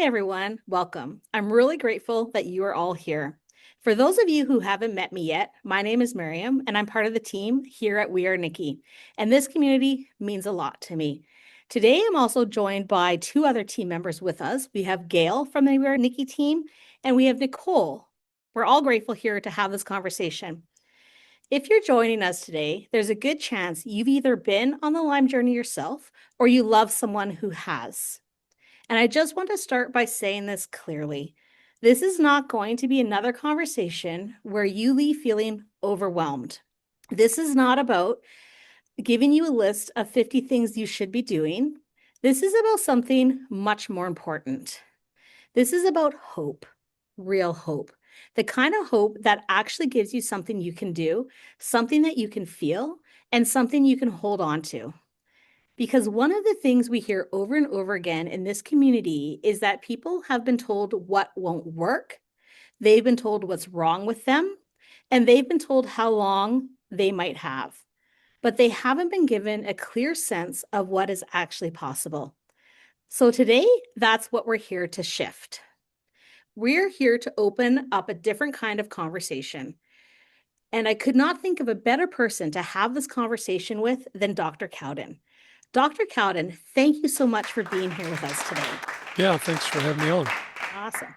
everyone. Welcome. I'm really grateful that you are all here. For those of you who haven't met me yet, my name is Miriam, and I'm part of the team here at We Are Nikki. And this community means a lot to me. Today, I'm also joined by two other team members with us. We have Gail from the We Are Nikki team, and we have Nicole. We're all grateful here to have this conversation. If you're joining us today, there's a good chance you've either been on the Lyme journey yourself or you love someone who has. And I just want to start by saying this clearly. This is not going to be another conversation where you leave feeling overwhelmed. This is not about giving you a list of 50 things you should be doing. This is about something much more important. This is about hope, real hope, the kind of hope that actually gives you something you can do, something that you can feel, and something you can hold on to. Because one of the things we hear over and over again in this community is that people have been told what won't work, they've been told what's wrong with them, and they've been told how long they might have. But they haven't been given a clear sense of what is actually possible. So today, that's what we're here to shift. We're here to open up a different kind of conversation. And I could not think of a better person to have this conversation with than Dr. Cowden. Dr. Cowden, thank you so much for being here with us today. Yeah, thanks for having me on. Awesome.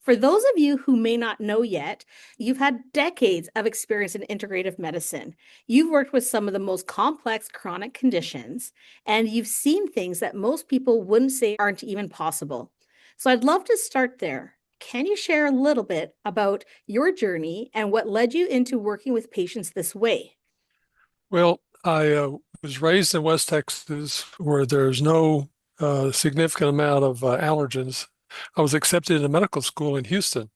For those of you who may not know yet, you've had decades of experience in integrative medicine. You've worked with some of the most complex chronic conditions, and you've seen things that most people wouldn't say aren't even possible. So I'd love to start there. Can you share a little bit about your journey and what led you into working with patients this way? Well, I was raised in West Texas where there's no significant amount of allergens. I was accepted into medical school in Houston.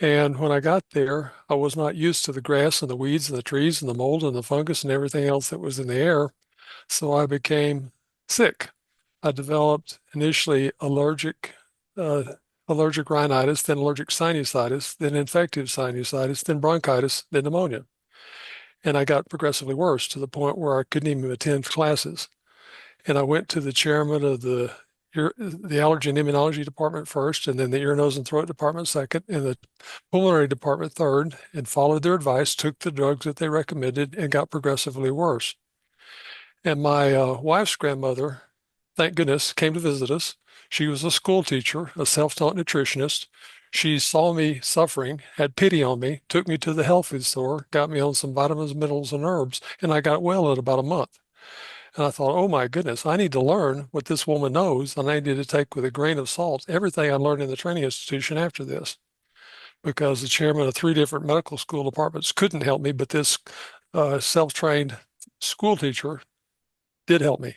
And when I got there, I was not used to the grass and the weeds and the trees and the mold and the fungus and everything else that was in the air. So I became sick. I developed initially allergic rhinitis, then allergic sinusitis, then infective sinusitis, then bronchitis, then pneumonia. And I got progressively worse to the point where I couldn't even attend classes. And I went to the chairman of the allergy and immunology department first, and then the ear, nose, and throat department second, and the pulmonary department third, and followed their advice, took the drugs that they recommended, and got progressively worse. And my wife's grandmother, thank goodness, came to visit us. She was a school teacher, a self-taught nutritionist. She saw me suffering, had pity on me, took me to the health food store, got me on some vitamins, minerals, and herbs, and I got well in about a month. And I thought, oh my goodness, I need to learn what this woman knows, and I need to take with a grain of salt everything I learned in the training institution after this, because the chairman of three different medical school departments couldn't help me, but this self-trained school teacher did help me.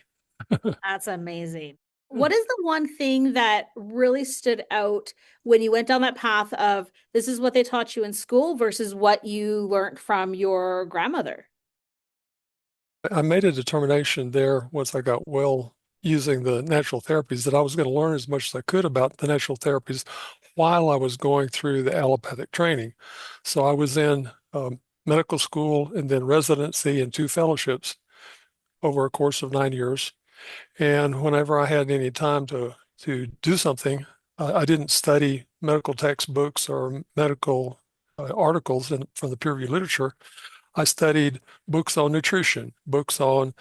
That's amazing. What is the one thing that really stood out when you went down that path of this is what they taught you in school versus what you learned from your grandmother? I made a determination there once I got well using the natural therapies that I was going to learn as much as I could about the natural therapies while I was going through the allopathic training. So I was in medical school and then residency and two fellowships over a course of 9 years. And whenever I had any time to do something, I didn't study medical textbooks or medical articles from the peer-reviewed literature. I studied books on nutrition, books on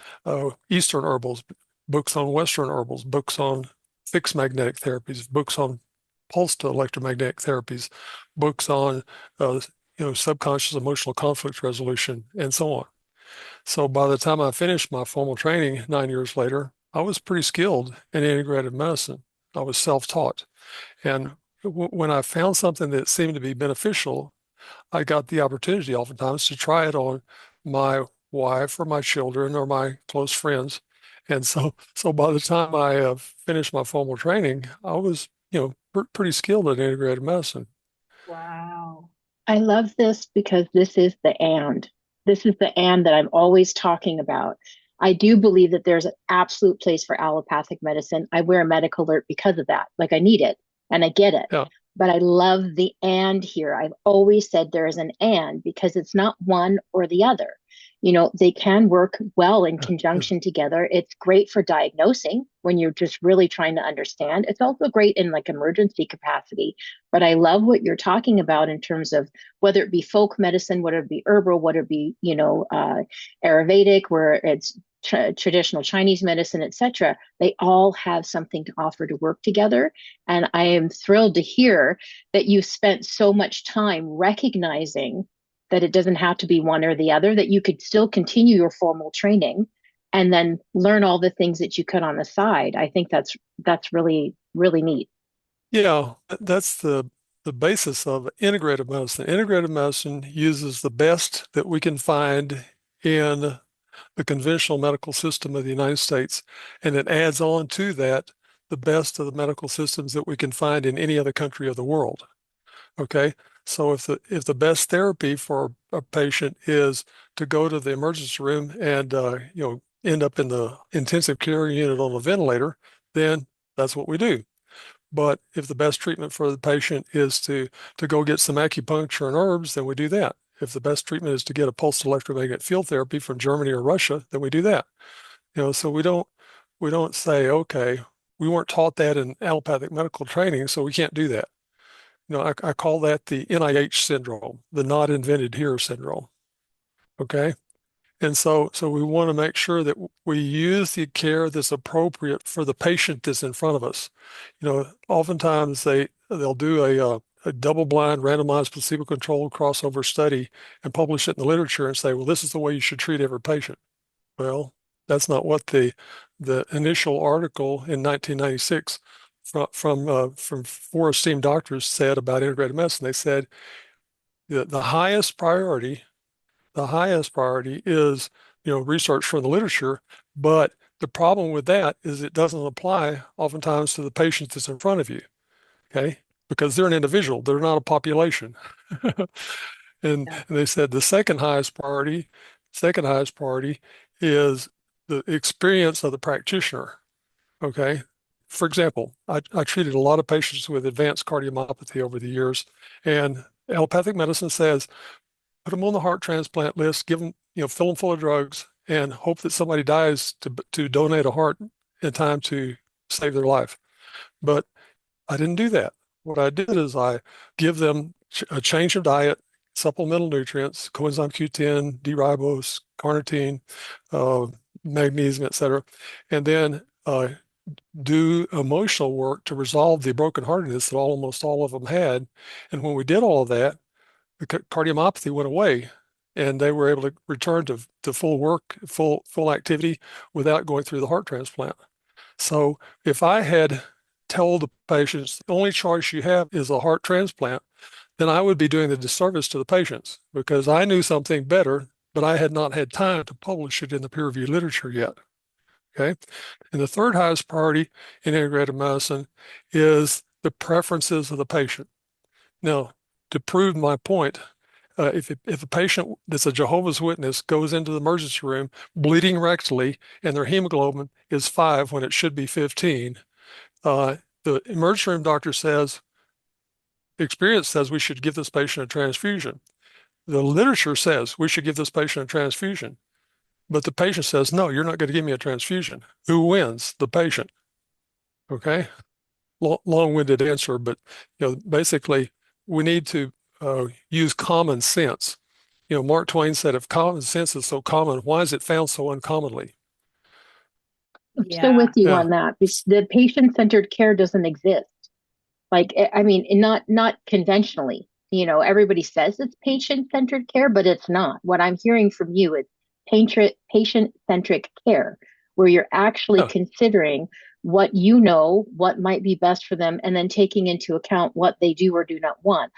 Eastern herbals, books on Western herbals, books on fixed magnetic therapies, books on pulsed electromagnetic therapies, books on subconscious emotional conflict resolution, and so on. So by the time I finished my formal training 9 years later, I was pretty skilled in integrative medicine. I was self-taught. And when I found something that seemed to be beneficial, I got the opportunity oftentimes to try it on my wife or my children or my close friends. And so by the time I finished my formal training, I was, pretty skilled in integrative medicine. Wow. I love this because this is the and. This is the and that I'm always talking about. I do believe that there's an absolute place for allopathic medicine. I wear a medical alert because of that. Like I need it and I get it. Yeah. But I love the and here. I've always said there is an and because it's not one or the other. They can work well in Yeah. conjunction together. It's great for diagnosing when you're just really trying to understand. It's also great in like emergency capacity. But I love what you're talking about in terms of whether it be folk medicine, whether it be herbal, whether it be, Ayurvedic, where it's traditional Chinese medicine, etc. They all have something to offer to work together. And I am thrilled to hear that you spent so much time recognizing that it doesn't have to be one or the other, that you could still continue your formal training and then learn all the things that you could on the side. I think that's really, really neat. Yeah, that's the basis of integrative medicine. Integrative medicine uses the best that we can find in the conventional medical system of the United States, and it adds on to that the best of the medical systems that we can find in any other country of the world. Okay, so if the best therapy for a patient is to go to the emergency room and end up in the intensive care unit on a ventilator, then that's what we do. But if the best treatment for the patient is to go get some acupuncture and herbs, then we do that. If the best treatment is to get a pulsed electromagnetic field therapy from Germany or Russia, then we do that. So we don't say, okay, we weren't taught that in allopathic medical training, so we can't do that. I call that the NIH syndrome, the not invented here syndrome. Okay. And so we want to make sure that we use the care that's appropriate for the patient that's in front of us. Oftentimes they'll do a double-blind, randomized, placebo-controlled crossover study and publish it in the literature and say, well, this is the way you should treat every patient. Well, that's not what the initial article in 1996 from four esteemed doctors said about integrative medicine. They said the highest priority is research from the literature, but the problem with that is it doesn't apply oftentimes to the patient that's in front of you, okay? Because they're an individual, they're not a population. And Yeah. they said the second highest priority is the experience of the practitioner, okay? For example, I treated a lot of patients with advanced cardiomyopathy over the years, and allopathic medicine says put them on the heart transplant list, give them, fill them full of drugs, and hope that somebody dies to donate a heart in time to save their life. But I didn't do that. What I did is I give them a change of diet, supplemental nutrients, coenzyme Q10, D-ribose, carnitine, uh, magnesium, etc., and then do emotional work to resolve the brokenheartedness that almost all of them had. And when we did all of that, the cardiomyopathy went away, and they were able to return to full work, full activity without going through the heart transplant. So if I had told the patients the only choice you have is a heart transplant, then I would be doing the disservice to the patients because I knew something better, but I had not had time to publish it in the peer-reviewed literature yet. Okay. And the third highest priority in integrative medicine is the preferences of the patient. Now, to prove my point, if a patient that's a Jehovah's Witness goes into the emergency room bleeding rectally and their hemoglobin is 5 when it should be 15, the emergency room doctor says, experience says we should give this patient a transfusion. The literature says we should give this patient a transfusion, but the patient says, no, you're not going to give me a transfusion. Who wins? The patient. Okay. Long-winded answer, but basically we need to use common sense. Mark Twain said, if common sense is so common, why is it found so uncommonly? I'm so Yeah. with you Yeah. on that. The patient-centered care doesn't exist. Like, I mean, not conventionally. Everybody says it's patient-centered care, but it's not. What I'm hearing from you is patient-centric care, where you're actually Yeah. considering what what might be best for them, and then taking into account what they do or do not want.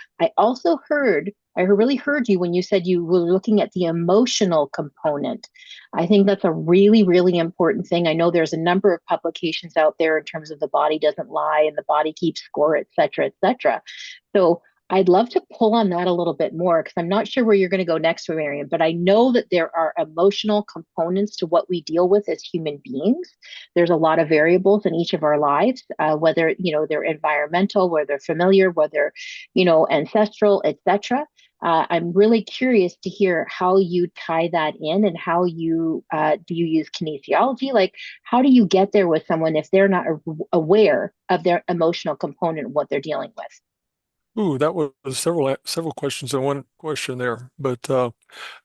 I really heard you when you said you were looking at the emotional component. I think that's a really, really important thing. I know there's a number of publications out there in terms of the body doesn't lie and the body keeps score, et cetera, et cetera. So I'd love to pull on that a little bit more because I'm not sure where you're going to go next, Marion, but I know that there are emotional components to what we deal with as human beings. There's a lot of variables in each of our lives, whether, they're environmental, whether they're familiar, whether, ancestral, et cetera. I'm really curious to hear how you tie that in and how you do you use kinesiology? Like, how do you get there with someone if they're not aware of their emotional component of what they're dealing with? Ooh, that was several questions in one question there. But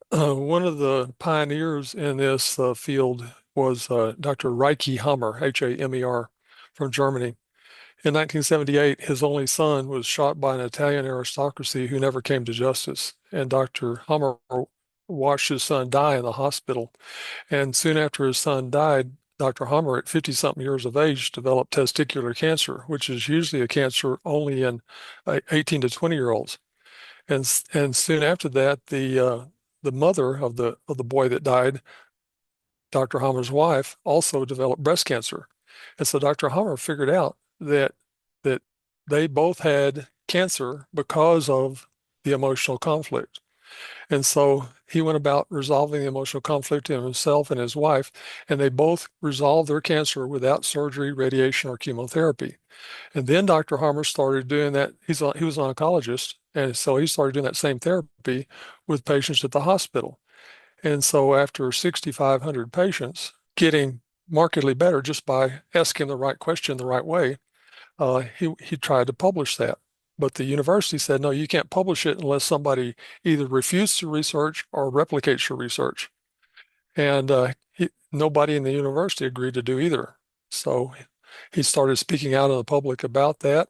one of the pioneers in this field was Dr. Reiki Hammer, Hamer, from Germany. In 1978, his only son was shot by an Italian aristocracy who never came to justice, and Dr. Hammer watched his son die in the hospital. And soon after his son died, Dr. Hammer, at 50-something years of age, developed testicular cancer, which is usually a cancer only in 18 to 20-year-olds. And soon after that, the mother of the boy that died, Dr. Hammer's wife, also developed breast cancer. And so Dr. Hammer figured out that they both had cancer because of the emotional conflict. And so he went about resolving the emotional conflict in himself and his wife, and they both resolved their cancer without surgery, radiation, or chemotherapy. And then Dr. Harmer started doing that. He was an oncologist, and so he started doing that same therapy with patients at the hospital. And so after 6,500 patients getting markedly better just by asking the right question the right way, he tried to publish that. But the university said, no, you can't publish it unless somebody either refutes the research or replicates your research. And nobody in the university agreed to do either. So he started speaking out in the public about that,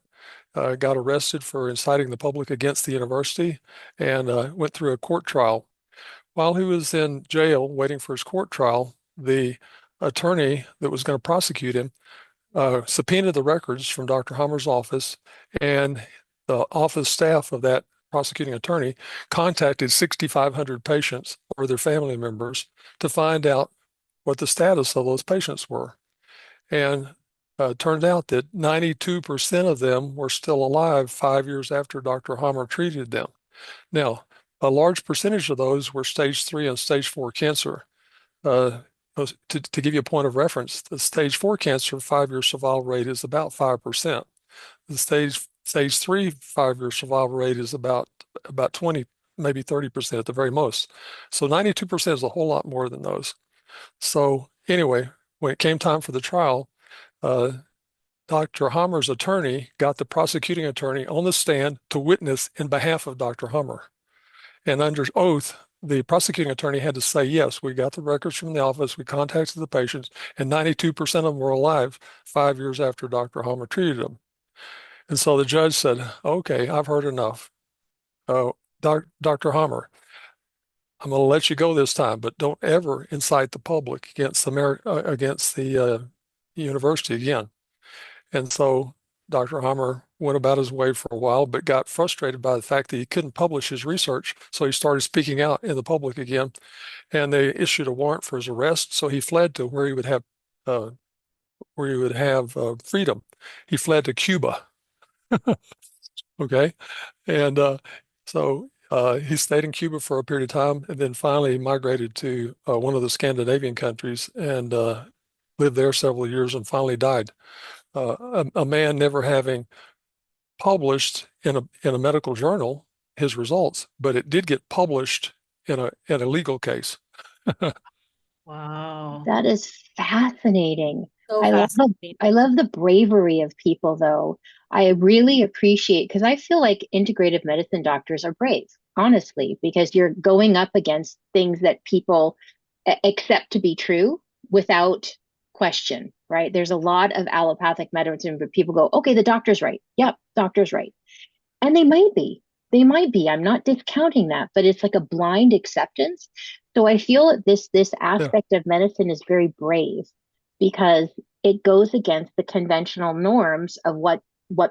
got arrested for inciting the public against the university, and went through a court trial. While he was in jail waiting for his court trial, the attorney that was going to prosecute him subpoenaed the records from Dr. Hammer's office, and the office staff of that prosecuting attorney contacted 6,500 patients or their family members to find out what the status of those patients were. And turned out that 92% of them were still alive 5 years after Dr. Hammer treated them. Now, a large percentage of those were stage 3 and stage 4 cancer. Uh, to give you a point of reference, the stage 4 cancer 5-year survival rate is about 5%. The stage 3 5-year survival rate is about 20, maybe 30% at the very most. So 92% is a whole lot more than those. So anyway, when it came time for the trial, uh, Dr. Hammer's attorney got the prosecuting attorney on the stand to witness in behalf of Dr. Hammer. And under oath, the prosecuting attorney had to say, yes, we got the records from the office, we contacted the patients, and 92% of them were alive 5 years after Dr. Hammer treated them. And so the judge said, okay, I've heard enough. Dr. Hammer, I'm going to let you go this time, but don't ever incite the public against the university again. And so Dr. Hammer went about his way for a while, but got frustrated by the fact that he couldn't publish his research. So he started speaking out in the public again, and they issued a warrant for his arrest. So he fled to where he would have freedom. He fled to Cuba. Okay, and he stayed in Cuba for a period of time, and then finally migrated to one of the Scandinavian countries and lived there several years, and finally died. A man never having published in a medical journal his results, but it did get published in a legal case. Wow. That is fascinating. So I love fascinating. I love the bravery of people though. I really appreciate because I feel like integrative medicine doctors are brave, honestly, because you're going up against things that people accept to be true without question, right? There's a lot of allopathic medicine where people go, okay, the doctor's right. Yep, doctor's right. And they might be. They might be. I'm not discounting that, but it's like a blind acceptance. So I feel that this Yeah. aspect of medicine is very brave because it goes against the conventional norms of what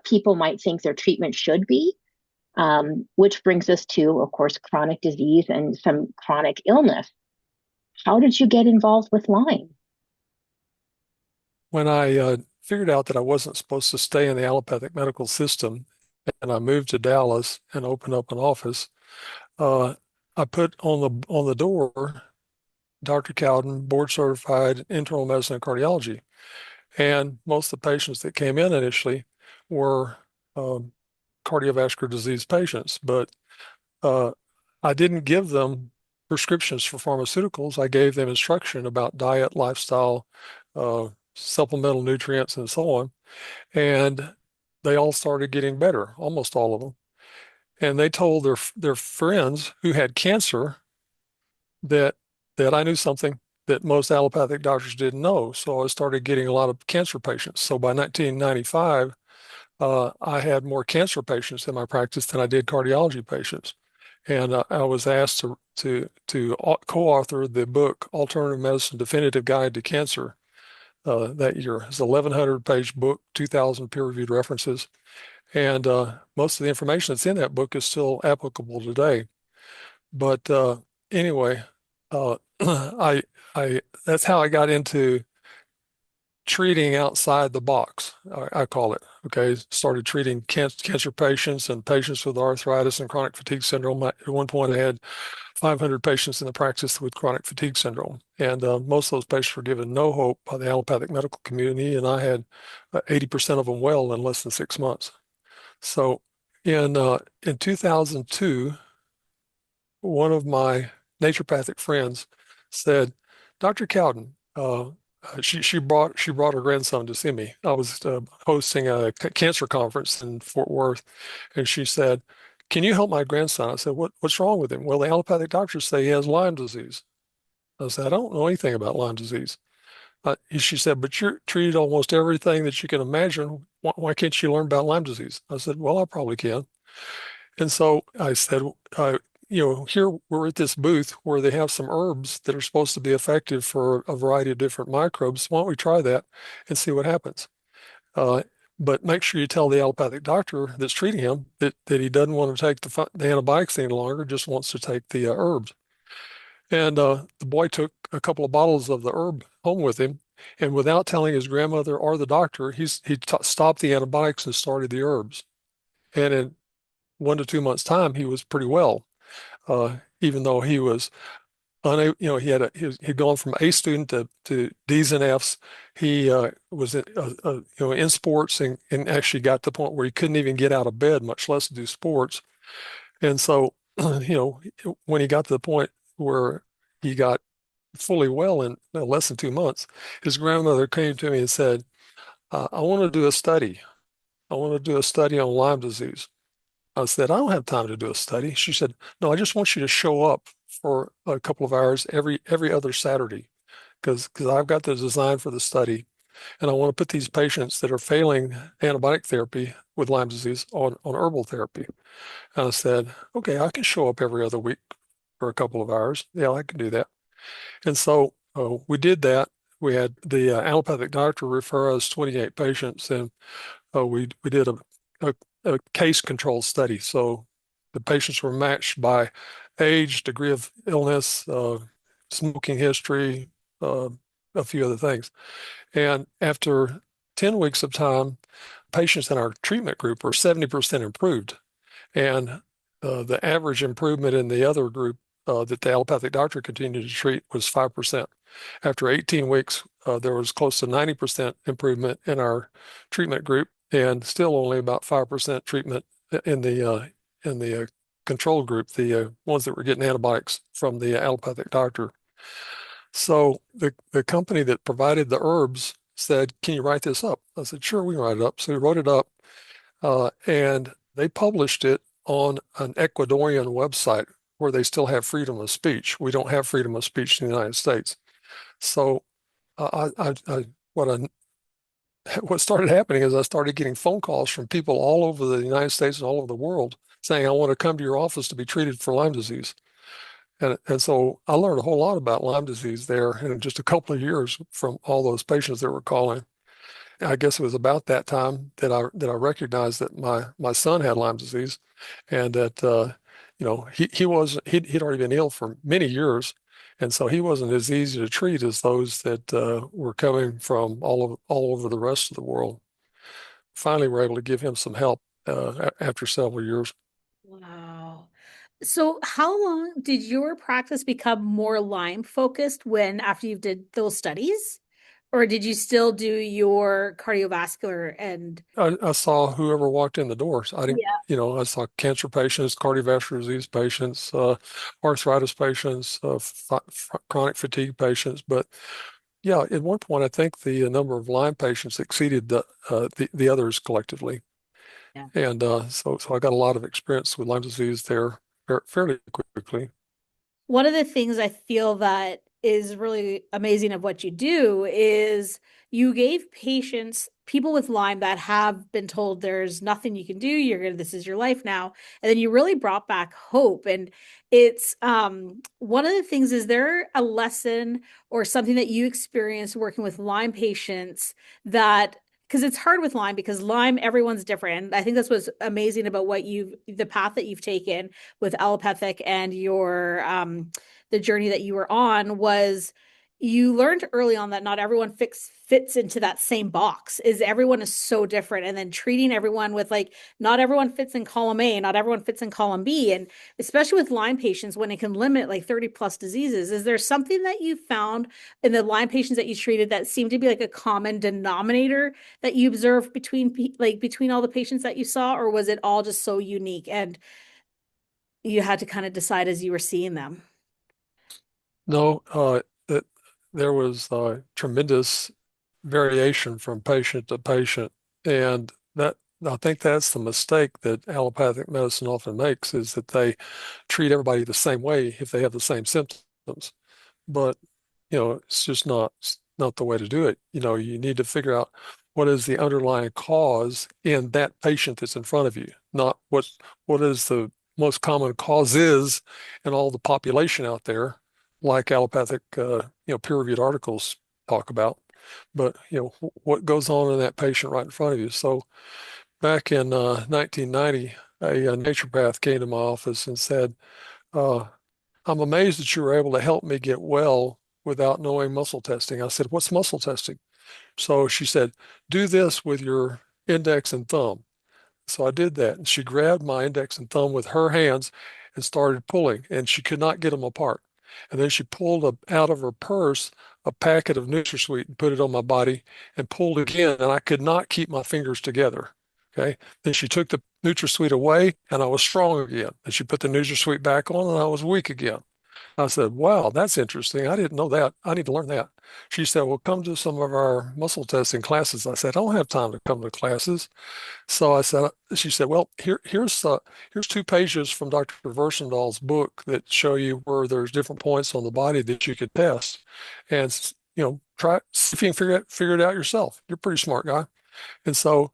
people might think their treatment should be, which brings us to, of course, chronic disease and some chronic illness. How did you get involved with Lyme? When I figured out that I wasn't supposed to stay in the allopathic medical system, and I moved to Dallas and opened up an office, uh, I put on the door Dr. Cowden, board certified internal medicine and cardiology. And most of the patients that came in initially were cardiovascular disease patients. But I didn't give them prescriptions for pharmaceuticals. I gave them instruction about diet, lifestyle, supplemental nutrients, and so on. And they all started getting better, almost all of them. And they told their friends who had cancer that I knew something that most allopathic doctors didn't know. So I started getting a lot of cancer patients. So by 1995, I had more cancer patients in my practice than I did cardiology patients. And I was asked to co-author the book Alternative Medicine Definitive Guide to Cancer that year. It's an 1,100-page book, 2,000 peer-reviewed references, and most of the information that's in that book is still applicable today. But anyway, I that's how I got into treating outside the box, I call it. Okay, started treating cancer patients and patients with arthritis and chronic fatigue syndrome. At one point, I had 500 patients in the practice with chronic fatigue syndrome, and most of those patients were given no hope by the allopathic medical community, and I had 80% of them well in less than 6 months. So, in 2002, one of my naturopathic friends said, "Dr. Cowden, she brought her grandson to see me. I was hosting a cancer conference in Fort Worth, and she said, 'Can you help my grandson?' I said, What's wrong with him?" "Well, the allopathic doctors say he has Lyme disease." I said, "I don't know anything about Lyme disease." She said, "But you're treated almost everything that you can imagine. Why can't you learn about Lyme disease?" I said, "Well, I probably can." And so I said, here we're at this booth where they have some herbs that are supposed to be effective for a variety of different microbes. Why don't we try that and see what happens? Uh, but make sure you tell the allopathic doctor that's treating him that he doesn't want to take the antibiotics any longer, just wants to take the herbs. And the boy took a couple of bottles of the herb home with him, and without telling his grandmother or the doctor, he stopped the antibiotics and started the herbs. And in 1 to 2 months' time, he was pretty well. Even though he was unable, he'd gone from A student to D's and F's. He was in sports and actually got to the point where he couldn't even get out of bed, much less do sports. And so, when he got to the point where he got fully well in less than 2 months, his grandmother came to me and said, "I want to do a study. I want to do a study on Lyme disease." I said, "I don't have time to do a study." She said, "No, I just want you to show up for a couple of hours every other Saturday because I've got the design for the study, and I want to put these patients that are failing antibiotic therapy with Lyme disease on herbal therapy." And I said, "Okay, I can show up every other week for a couple of hours. Yeah, I can do that." And so we did that. We had the allopathic doctor refer us 28 patients, and we did a, a case control study. So the patients were matched by age, degree of illness, smoking history, uh, a few other things. And after 10 weeks of time, patients in our treatment group were 70% improved. And the average improvement in the other group that the allopathic doctor continued to treat was 5%. After 18 weeks, there was close to 90% improvement in our treatment group, and still only about 5% treatment in the control group, the ones that were getting antibiotics from the allopathic doctor. So the company that provided the herbs said, "Can you write this up?" I said, "Sure, we can write it up." So we wrote it up, and they published it on an Ecuadorian website where they still have freedom of speech. We don't have freedom of speech in the United States. So what started happening is I started getting phone calls from people all over the United States and all over the world saying, "I want to come to your office to be treated for Lyme disease." And so I learned a whole lot about Lyme disease there in just a couple of years from all those patients that were calling. I guess it was about that time that I recognized that my son had Lyme disease, and that he'd already been ill for many years, and so he wasn't as easy to treat as those that were coming from all over the rest of the world. Finally, we're able to give him some help after several years. Wow. So how long did your practice become more Lyme focused when after you did those studies? Or did you still do your cardiovascular and I saw whoever walked in the doors. I didn't, yeah. I saw cancer patients, cardiovascular disease patients, arthritis patients, chronic fatigue patients. But yeah, at one point, I think the number of Lyme patients exceeded the others collectively. Yeah. And so I got a lot of experience with Lyme disease there fairly quickly. One of the things I feel that is really amazing of what you do is you gave patients, people with Lyme that have been told there's nothing you can do, you're gonna, this is your life now, and then you really brought back hope. And it's one of the things, is there a lesson or something that you experienced working with Lyme patients that, because it's hard with Lyme, because Lyme, everyone's different. I think that's what's amazing about what you've, the path that you've taken with allopathic and your the journey that you were on, was you learned early on that not everyone fits into that same box, is everyone is so different, and then treating everyone with like, not everyone fits in column A, not everyone fits in column B. And especially with Lyme patients, when it can limit like 30 plus diseases, is there something that you found in the Lyme patients that you treated that seemed to be like a common denominator that you observed between like between all the patients that you saw, or was it all just so unique and you had to kind of decide as you were seeing them? No, that there was tremendous variation from patient to patient, and that I think that's the mistake that allopathic medicine often makes, is that they treat everybody the same way if they have the same symptoms. But it's just not the way to do it. You need to figure out what is the underlying cause in that patient that's in front of you, not what is the most common causes in all the population out there, like allopathic, peer-reviewed articles talk about, but what goes on in that patient right in front of you. So back in 1990, a naturopath came to my office and said, uh, I'm amazed that you were able to help me get well without knowing muscle testing. I said, what's muscle testing? So she said, do this with your index and thumb. So I did that. And she grabbed my index and thumb with her hands and started pulling, and she could not get them apart. And then she pulled out of her purse a packet of NutraSweet and put it on my body and pulled again, and I could not keep my fingers together. Okay. Then she took the NutraSweet away, and I was strong again. And she put the NutraSweet back on, and I was weak again. I said, wow, that's interesting. I didn't know that. I need to learn that. She said, well, come to some of our muscle testing classes. I said, I don't have time to come to classes. So she said, well, here's 2 pages from Dr. Versendal's book that show you where there's different points on the body that you could test. And, try, see if you can figure it out yourself. You're a pretty smart guy. And so,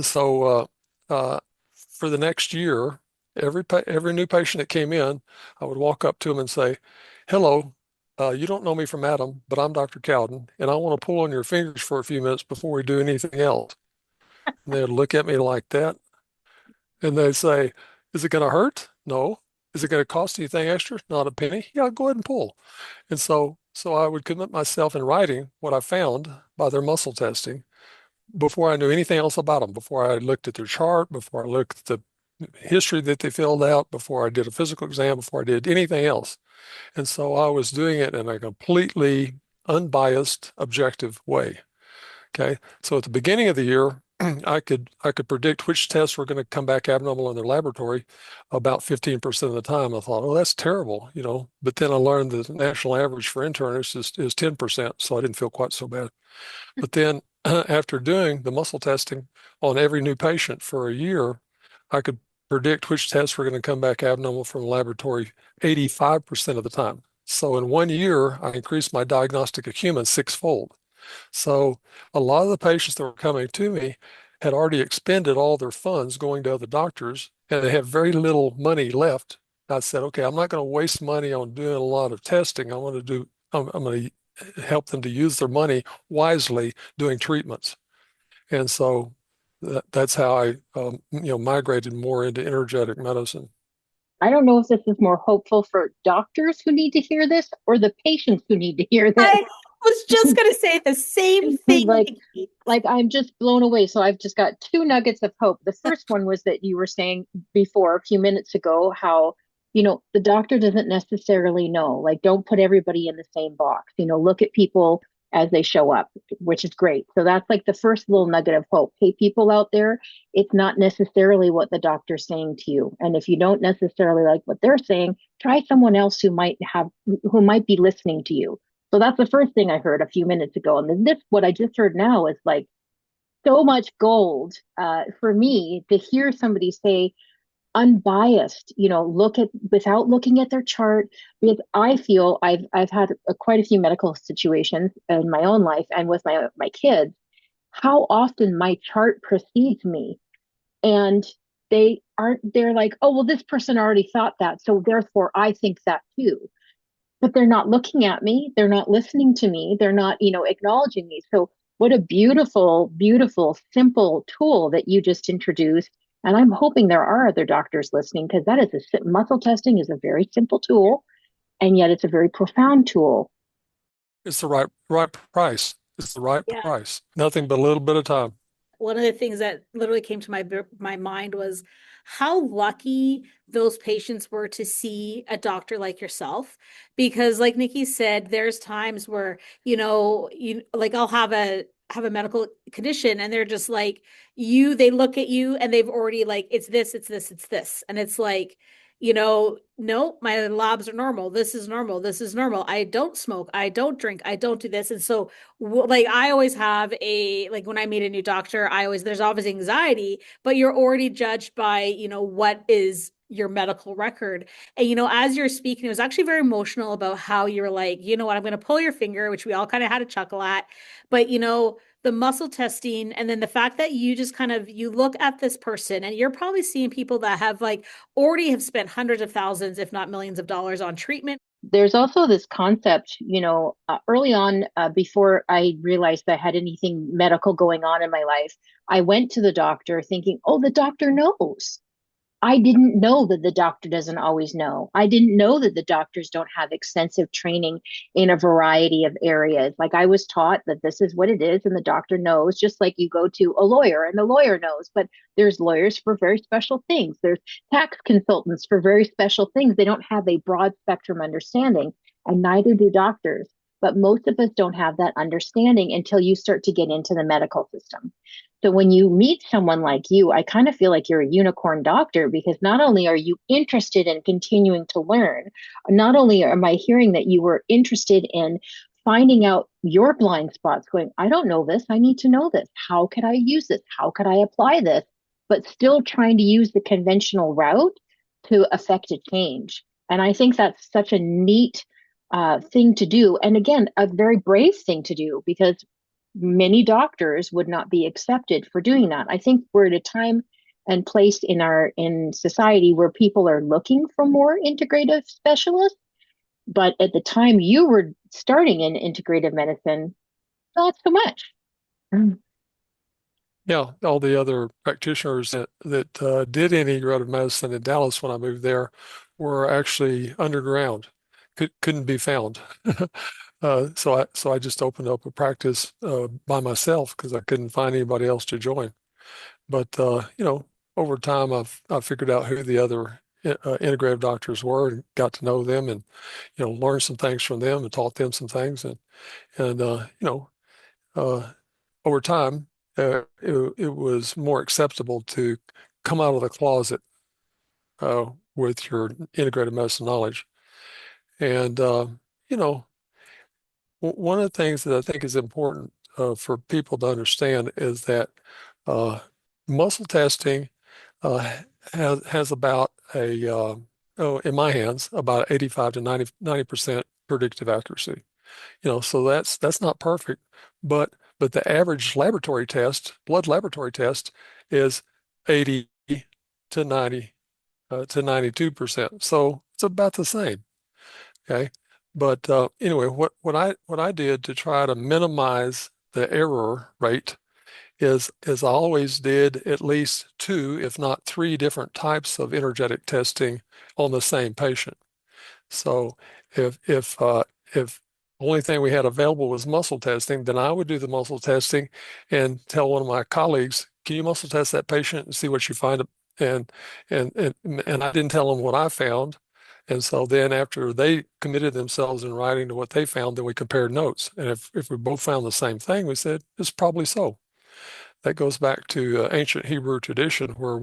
so for the next year, every new patient that came in, I would walk up to him and say, "Hello, you don't know me from Adam, but I'm Dr. Cowden, and I want to pull on your fingers for a few minutes before we do anything else." And they'd look at me like that, and they'd say, "Is it going to hurt? No. Is it going to cost anything extra? Not a penny. Yeah, go ahead and pull." And so I would commit myself in writing what I found by their muscle testing before I knew anything else about them, before I looked at their chart, before I looked at the history that they filled out, before I did a physical exam, before I did anything else. And so I was doing it in a completely unbiased, objective way. Okay. So at the beginning of the year, I could predict which tests were going to come back abnormal in their laboratory about 15% of the time. I thought, oh, that's terrible. But then I learned the national average for internists is 10%, so I didn't feel quite so bad. But then after doing the muscle testing on every new patient for a year, I could predict which tests were going to come back abnormal from the laboratory 85% of the time. So in one year, I increased my diagnostic acumen sixfold. So a lot of the patients that were coming to me had already expended all their funds going to other doctors, and they have very little money left. I said, okay, I'm not going to waste money on doing a lot of testing. I'm going to help them to use their money wisely doing treatments. And so that's how I, migrated more into energetic medicine. I don't know if this is more hopeful for doctors who need to hear this or the patients who need to hear this. I was just going to say the same thing, like Nikki. like I'm just blown away. So I've just got 2 nuggets of hope. The first one was that you were saying before a few minutes ago how the doctor doesn't necessarily know. Like, don't put everybody in the same box. Look at people as they show up, which is great. So that's like the first little nugget of hope. Hey, people out there, it's not necessarily what the doctor's saying to you. And if you don't necessarily like what they're saying, try someone else who might be listening to you. So that's the first thing I heard a few minutes ago. And then what I just heard now is like so much gold for me to hear somebody say, unbiased, look at without looking at their chart, because I feel I've had quite a few medical situations in my own life and with my kids, how often my chart precedes me, and they're like, oh well, this person already thought that, so therefore I think that too. But they're not looking at me, they're not listening to me, they're not acknowledging me. So what a beautiful, beautiful, simple tool that you just introduced. And I'm hoping there are other doctors listening, because muscle testing is a very simple tool, and yet it's a very profound tool. It's the right price. It's the right Yeah. price. Nothing but a little bit of time. One of the things that literally came to my mind was how lucky those patients were to see a doctor like yourself. Because like Nikki said, there's times where, like I'll have a medical condition and they're just like, they look at you and they've already like, it's this, it's this, it's this. And it's like, no, my labs are normal. This is normal. This is normal. I don't smoke. I don't drink. I don't do this. And so like I always have like when I meet a new doctor, there's always anxiety, but you're already judged by, what is your medical record. And, as you're speaking, it was actually very emotional about how you're like, you know what, I'm going to pull your finger, which we all kind of had a chuckle at. But, the muscle testing, and then the fact that you just you look at this person and you're probably seeing people that have like already have spent hundreds of thousands, if not millions of dollars on treatment. There's also this concept, early on, before I realized I had anything medical going on in my life, I went to the doctor thinking, oh, the doctor knows. I didn't know that the doctor doesn't always know. I didn't know that the doctors don't have extensive training in a variety of areas. Like I was taught that this is what it is and the doctor knows, just like you go to a lawyer and the lawyer knows, but there's lawyers for very special things. There's tax consultants for very special things. They don't have a broad spectrum understanding, and neither do doctors. But most of us don't have that understanding until you start to get into the medical system. So when you meet someone like you, I kind of feel like you're a unicorn doctor, because not only are you interested in continuing to learn, not only am I hearing that you were interested in finding out your blind spots, going, I don't know this, I need to know this. How could I use this? How could I apply this? But still trying to use the conventional route to affect a change. And I think that's such a neat thing to do. And again, a very brave thing to do, because many doctors would not be accepted for doing that. I think we're at a time and place in society where people are looking for more integrative specialists. But at the time you were starting in integrative medicine, not so much. Yeah, all the other practitioners that did integrative medicine in Dallas when I moved there were actually underground, couldn't be found. So I just opened up a practice by myself because I couldn't find anybody else to join. But over time I figured out who the other integrative doctors were and got to know them, and learned some things from them and taught them some things, and over time it was more acceptable to come out of the closet with your integrative medicine knowledge. And one of the things that I think is important for people to understand is that muscle testing has about in my hands, about 85 to 90% predictive accuracy. So that's not perfect, but the average blood laboratory test is 80 to 90 to 92%. So it's about the same. Okay. But anyway, what I did to try to minimize the error rate is I always did at least 2, if not 3 different types of energetic testing on the same patient. So if only thing we had available was muscle testing, then I would do the muscle testing and tell one of my colleagues, can you muscle test that patient and see what you find? And I didn't tell them what I found. And so then after they committed themselves in writing to what they found, then we compared notes. And if we both found the same thing, we said, it's probably so. That goes back to ancient Hebrew tradition where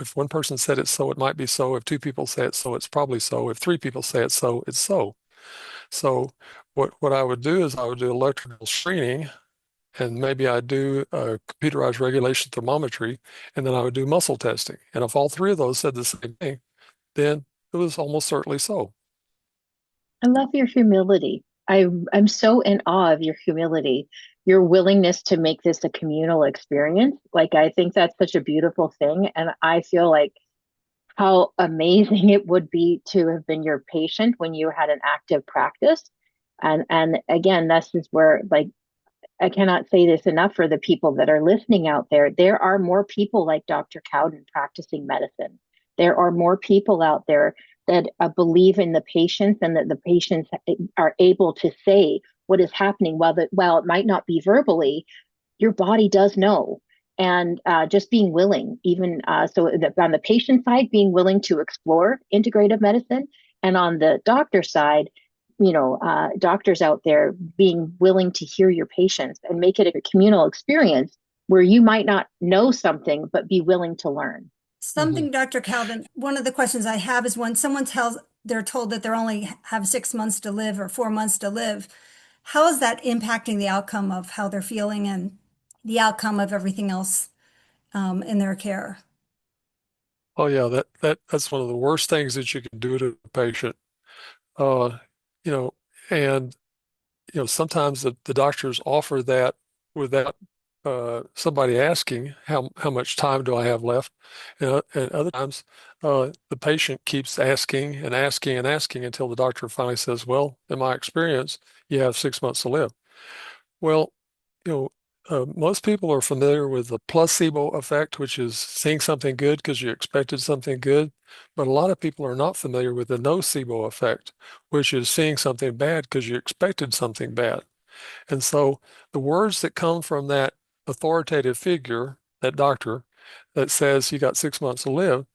if one person said it's so, it might be so. If two people say it's so, it's probably so. If three people say it's so, it's so. So what I would do is I would do electrical screening, and maybe I'd do computerized regulation thermometry, and then I would do muscle testing. And if all three of those said the same thing, then it was almost certainly so. I love your humility. I'm so in awe of your humility, your willingness to make this a communal experience. Like, I think that's such a beautiful thing. And I feel like how amazing it would be to have been your patient when you had an active practice. And again, this is where, like, I cannot say this enough for the people that are listening out there. There are more people like Dr. Cowden practicing medicine. There are more people out there that believe in the patients, and that the patients are able to say what is happening. While it might not be verbally, your body does know. And just being willing, even on the patient side, being willing to explore integrative medicine, and on the doctor side, doctors out there being willing to hear your patients and make it a communal experience where you might not know something, but be willing to learn. Something, Dr. Cowden, one of the questions I have is when they're told that they're only have 6 months to live or 4 months to live, how is that impacting the outcome of how they're feeling and the outcome of everything else in their care? Oh yeah, that's one of the worst things that you can do to a patient. Uh, you know, and sometimes the doctors offer that without somebody asking how much time do I have left, and other times the patient keeps asking and asking and asking until the doctor finally says, "Well, in my experience, you have 6 months to live." Well, you know, most people are familiar with the placebo effect, which is seeing something good because you expected something good. But a lot of people are not familiar with the nocebo effect, which is seeing something bad because you expected something bad. And so the words that come from that authoritative figure, that doctor, that says you got 6 months to live,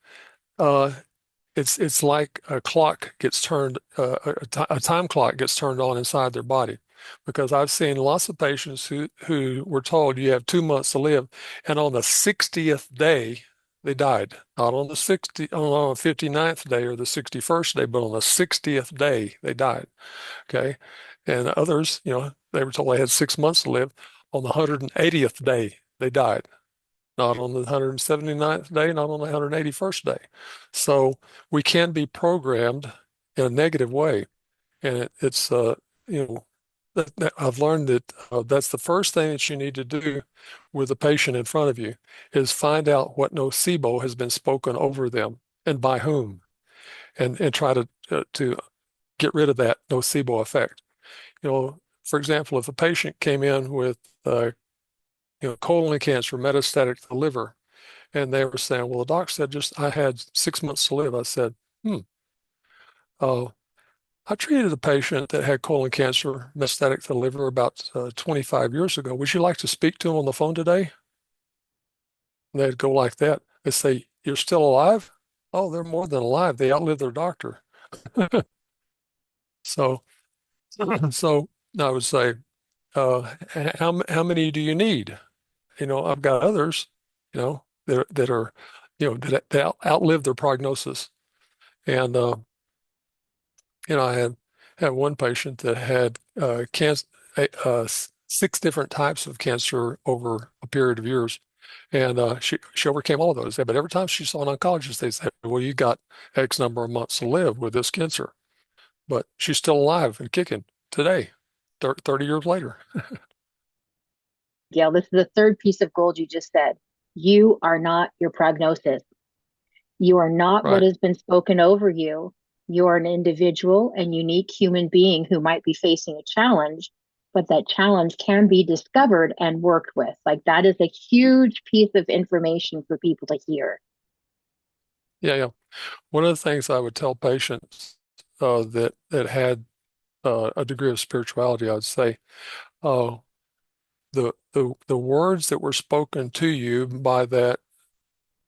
uh, it's like a clock gets turned, a time clock gets turned on inside their body. Because I've seen lots of patients who were told you have 2 months to live, and on the 60th day they died. Not on the 59th day or the 61st day, but on the 60th day they died. Okay. And others, they were told they had 6 months to live. On the 180th day they died. Not on the 179th day, not on the 181st day. So we can be programmed in a negative way. And it's, I've learned that that's the first thing that you need to do with the patient in front of you is find out what nocebo has been spoken over them and by whom, and try to get rid of that nocebo effect. For example, if a patient came in with colon cancer metastatic to the liver, and they were saying, well, the doc said just I had 6 months to live. I said, uh, I treated a patient that had colon cancer metastatic to the liver about 25 years ago. Would you like to speak to him on the phone today? And they'd go like that. They say, you're still alive? Oh, they're more than alive. They outlived their doctor. So, so I would say, how many do you need? I've got others, that are, that outlive their prognosis. And, I had one patient that had cancer, 6 different types of cancer over a period of years. And she overcame all of those. But every time she saw an oncologist, they said, well, you got X number of months to live with this cancer. But she's still alive and kicking today, 30 years later. Gail, this is the third piece of gold you just said. You are not your prognosis. You are not what Right. has been spoken over you. You are an individual and unique human being who might be facing a challenge, but that challenge can be discovered and worked with. Like, that is a huge piece of information for people to hear. Yeah, yeah. One of the things I would tell patients that had a degree of spirituality, I'd say, uh, the words that were spoken to you by that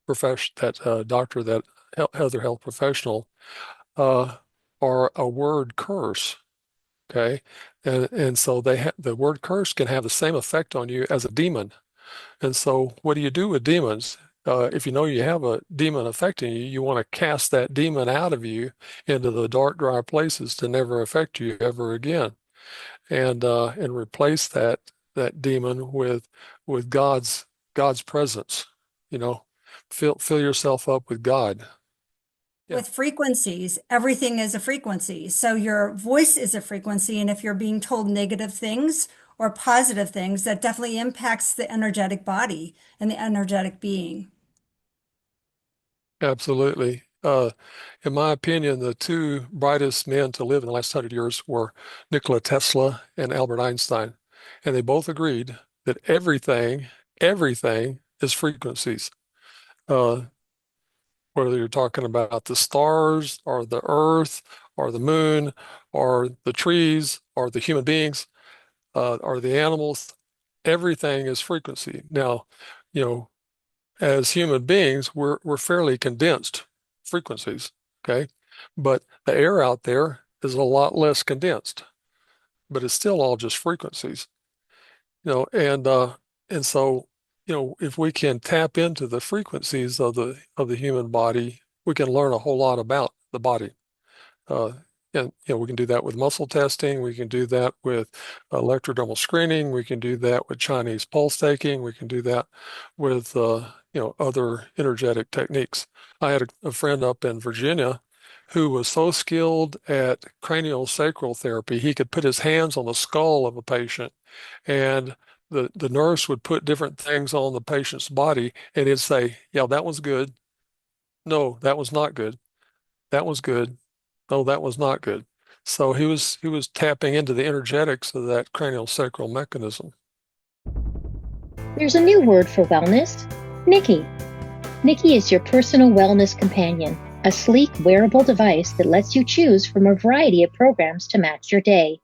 profession, that doctor, that other health professional, uh, are a word curse. Okay, and so the word curse can have the same effect on you as a demon. And so what do you do with demons? If you know you have a demon affecting you, you want to cast that demon out of you into the dark, dry places to never affect you ever again, and replace that demon with God's presence. You know, fill yourself up with God. Yeah, With frequencies, everything is a frequency. So your voice is a frequency. And if you're being told negative things or positive things, that definitely impacts the energetic body and the energetic being. absolutely. In my opinion, the two brightest men to live in the last 100 years were Nikola Tesla and Albert Einstein. And they both agreed that everything is frequencies. Uh, whether you're talking about the stars or the earth or the moon or the trees or the human beings or the animals, everything is frequency. Now, you know, as human beings, we're fairly condensed frequencies, okay? But the air out there is a lot less condensed, but it's still all just frequencies, and so, if we can tap into the frequencies of the human body, we can learn a whole lot about the body. Uh, and we can do that with muscle testing. We can do that with electrodermal screening. We can do that with Chinese pulse taking. We can do that with other energetic techniques. I had a friend up in Virginia who was so skilled at cranial sacral therapy, he could put his hands on the skull of a patient, and the nurse would put different things on the patient's body, and he'd say, "Yeah, that was good. No, that was not good. That was good. Oh, that was not good." So he was tapping into the energetics of that cranial sacral mechanism. There's a new word for wellness, Nikki. Nikki is your personal wellness companion, a sleek wearable device that lets you choose from a variety of programs to match your day.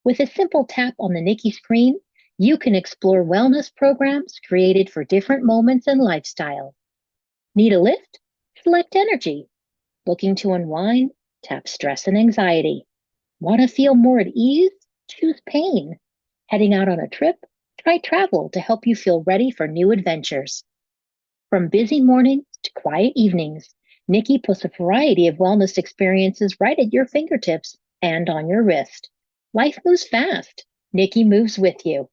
With a simple tap on the Nikki screen, you can explore wellness programs created for different moments and lifestyles. Need a lift? Select energy. Looking to unwind? Tap stress and anxiety. Want to feel more at ease? Choose pain. Heading out on a trip? Try travel to help you feel ready for new adventures. From busy mornings to quiet evenings, Nikki puts a variety of wellness experiences right at your fingertips and on your wrist. Life moves fast. Nikki moves with you.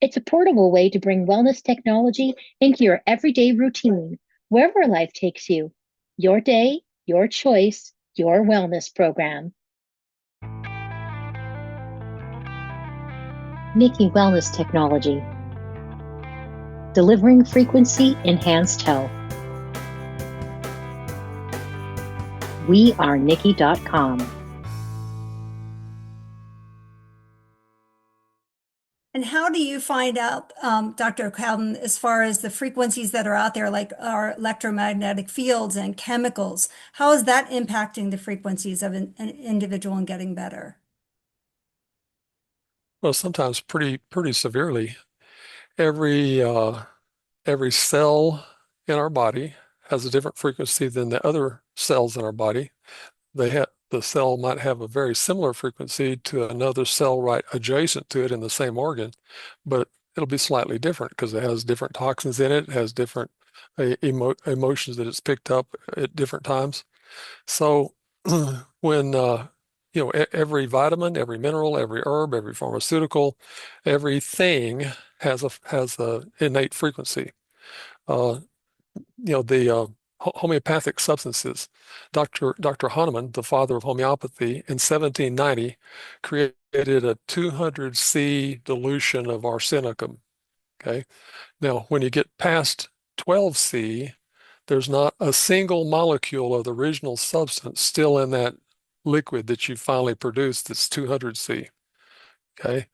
It's a portable way to bring wellness technology into your everyday routine, wherever life takes you. Your day, your choice, your wellness program. Nikki Wellness Technology. Delivering frequency-enhanced health. wearenikki.com. And how do you find out, Dr. Cowden, as far as the frequencies that are out there, like our electromagnetic fields and chemicals, how is that impacting the frequencies of an individual and getting better? Well, sometimes pretty severely. Every cell in our body has a different frequency than the other cells in our body. The cell might have a very similar frequency to another cell right adjacent to it in the same organ, but it'll be slightly different because it has different toxins in it, has different emotions that it's picked up at different times. So when every vitamin, every mineral, every herb, every pharmaceutical, everything has a innate frequency. Uh, the homeopathic substances. Dr. Hahnemann, the father of homeopathy, in 1790 created a 200C dilution of arsenicum. Okay. Now, when you get past 12C, there's not a single molecule of the original substance still in that liquid that you finally produced that's 200C. Okay.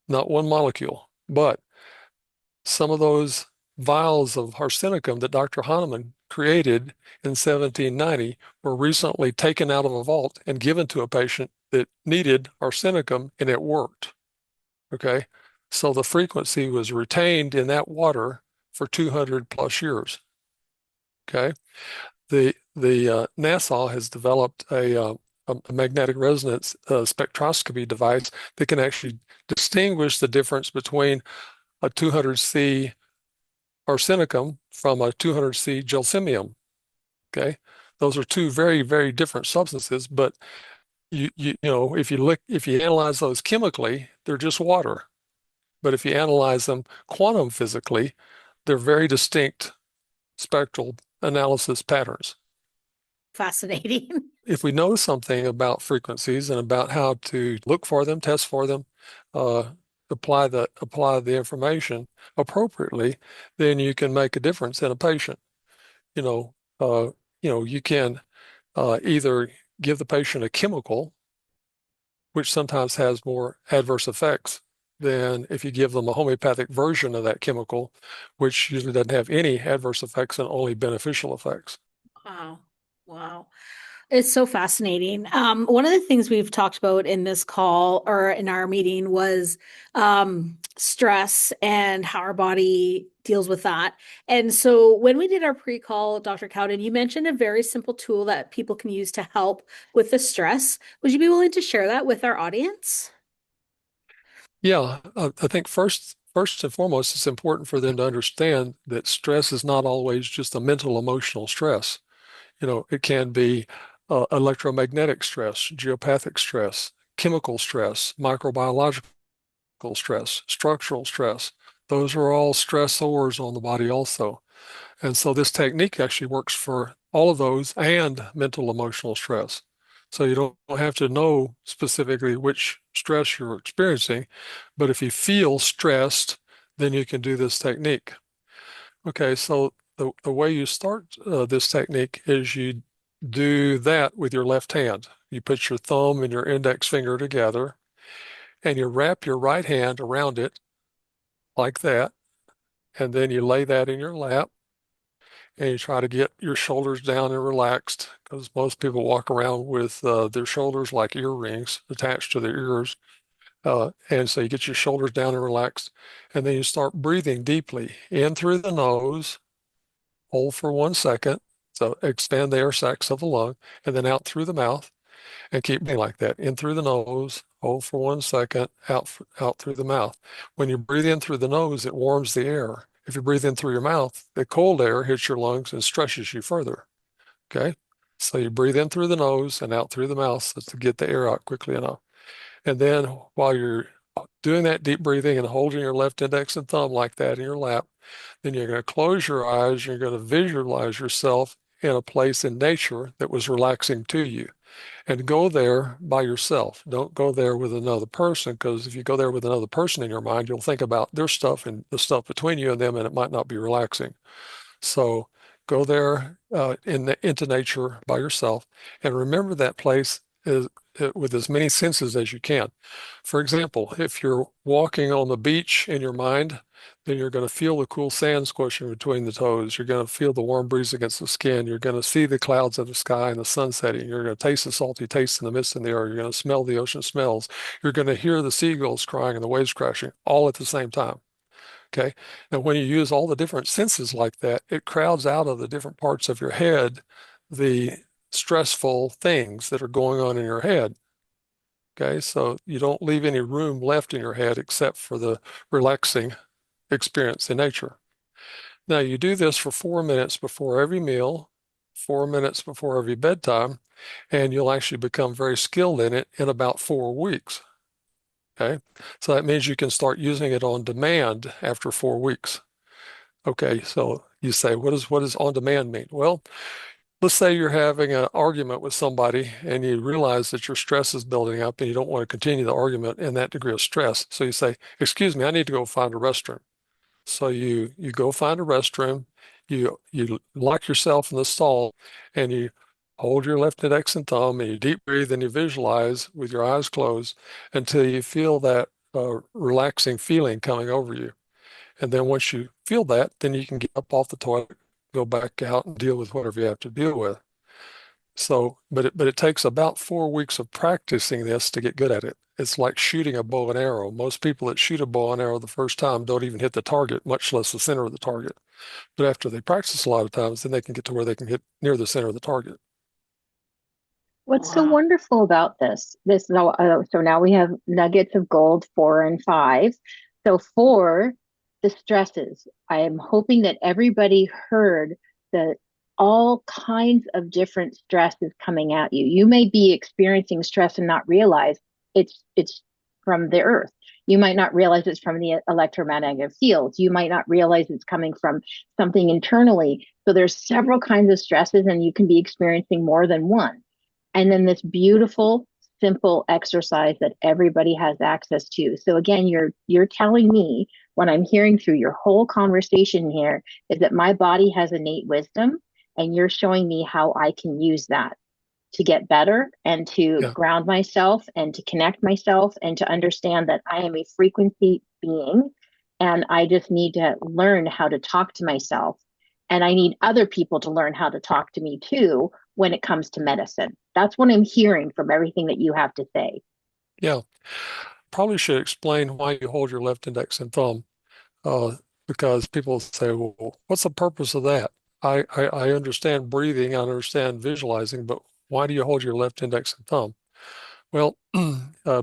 Not one molecule. But some of those vials of arsenicum that Dr. Hahnemann created in 1790 were recently taken out of a vault and given to a patient that needed arsenicum, and it worked. Okay. So the frequency was retained in that water for 200 plus years. Okay. The NASA has developed a magnetic resonance spectroscopy device that can actually distinguish the difference between a 200C arsenicum from a 200C gelsemium. Okay, those are two very, very different substances, but you know, if you analyze those chemically, they're just water. But if you analyze them quantum physically, they're very distinct spectral analysis patterns. Fascinating. If we know something about frequencies and about how to look for them, test for them, uh, apply the information appropriately, then you can make a difference in a patient. You know, you can either give the patient a chemical, which sometimes has more adverse effects than if you give them a homeopathic version of that chemical, which usually doesn't have any adverse effects and only beneficial effects. Wow. Wow. It's so fascinating. One of the things we've talked about in this call or in our meeting was stress and how our body deals with that. And so when we did our pre-call, Dr. Cowden, you mentioned a very simple tool that people can use to help with the stress. Would you be willing to share that with our audience? Yeah, I think first and foremost, it's important for them to understand that stress is not always just a mental, emotional stress. You know, it can be electromagnetic stress, geopathic stress, chemical stress, microbiological stress, structural stress. Those are all stressors on the body also. And so this technique actually works for all of those and mental emotional stress. So you don't have to know specifically which stress you're experiencing, but if you feel stressed, then you can do this technique. Okay, so the way you start this technique is you do that with your left hand. You put your thumb and your index finger together, and you wrap your right hand around it like that, and then you lay that in your lap, and you try to get your shoulders down and relaxed because most people walk around with their shoulders like earrings attached to their ears. And so you get your shoulders down and relaxed, and then you start breathing deeply in through the nose, hold for 1 second. So expand the air sacs of the lung, and then out through the mouth, and keep being like that. In through the nose, hold for 1 second, out through the mouth. When you breathe in through the nose, it warms the air. If you breathe in through your mouth, the cold air hits your lungs and stretches you further. Okay? So you breathe in through the nose and out through the mouth so to get the air out quickly enough. And then while you're doing that deep breathing and holding your left index and thumb like that in your lap, then you're going to close your eyes. You're going to visualize yourself in a place in nature that was relaxing to you. And go there by yourself. Don't go there with another person, because if you go there with another person in your mind, you'll think about their stuff and the stuff between you and them, and it might not be relaxing. So go there into nature by yourself, and remember that place with as many senses as you can. For example, if you're walking on the beach in your mind, then you're going to feel the cool sand squishing between the toes. You're going to feel the warm breeze against the skin. You're going to see the clouds in the sky and the sun setting. You're going to taste the salty taste in the mist in the air. You're going to smell the ocean smells. You're going to hear the seagulls crying and the waves crashing all at the same time. Okay. Now, when you use all the different senses like that, it crowds out of the different parts of your head the stressful things that are going on in your head. Okay. So you don't leave any room left in your head except for the relaxing experience in nature. Now, you do this for 4 minutes before every meal, 4 minutes before every bedtime, and you'll actually become very skilled in it in about 4 weeks. Okay, so that means you can start using it on demand after 4 weeks. Okay, so you say, what does on demand mean? Well, let's say you're having an argument with somebody and you realize that your stress is building up and you don't want to continue the argument in that degree of stress. So you say, excuse me, I need to go find a restroom. So you go find a restroom, you lock yourself in the stall, and you hold your left index and thumb, and you deep breathe and you visualize with your eyes closed until you feel that relaxing feeling coming over you. And then once you feel that, then you can get up off the toilet, go back out and deal with whatever you have to deal with. So, but it takes about 4 weeks of practicing this to get good at it. It's like shooting a bow and arrow. Most people that shoot a bow and arrow the first time don't even hit the target, much less the center of the target. But after they practice a lot of times, then they can get to where they can hit near the center of the target. What's so Wow. wonderful about this now, so now we have nuggets of gold, 4 and 5. So for the stresses, I am hoping that everybody heard that all kinds of different stresses coming at you. You may be experiencing stress and not realize it's from the earth. You might not realize it's from the electromagnetic fields. You might not realize it's coming from something internally. So there's several kinds of stresses, and you can be experiencing more than one. And then this beautiful, simple exercise that everybody has access to. So again, you're telling me what I'm hearing through your whole conversation here is that my body has innate wisdom, and you're showing me how I can use that to get better and to Yeah. ground myself and to connect myself and to understand that I am a frequency being, and I just need to learn how to talk to myself. And I need other people to learn how to talk to me too when it comes to medicine. That's what I'm hearing from everything that you have to say. Yeah. Probably should explain why you hold your left index and thumb, uh, because people say, well, what's the purpose of that? I understand breathing, I understand visualizing, but why do you hold your left index and thumb? Well,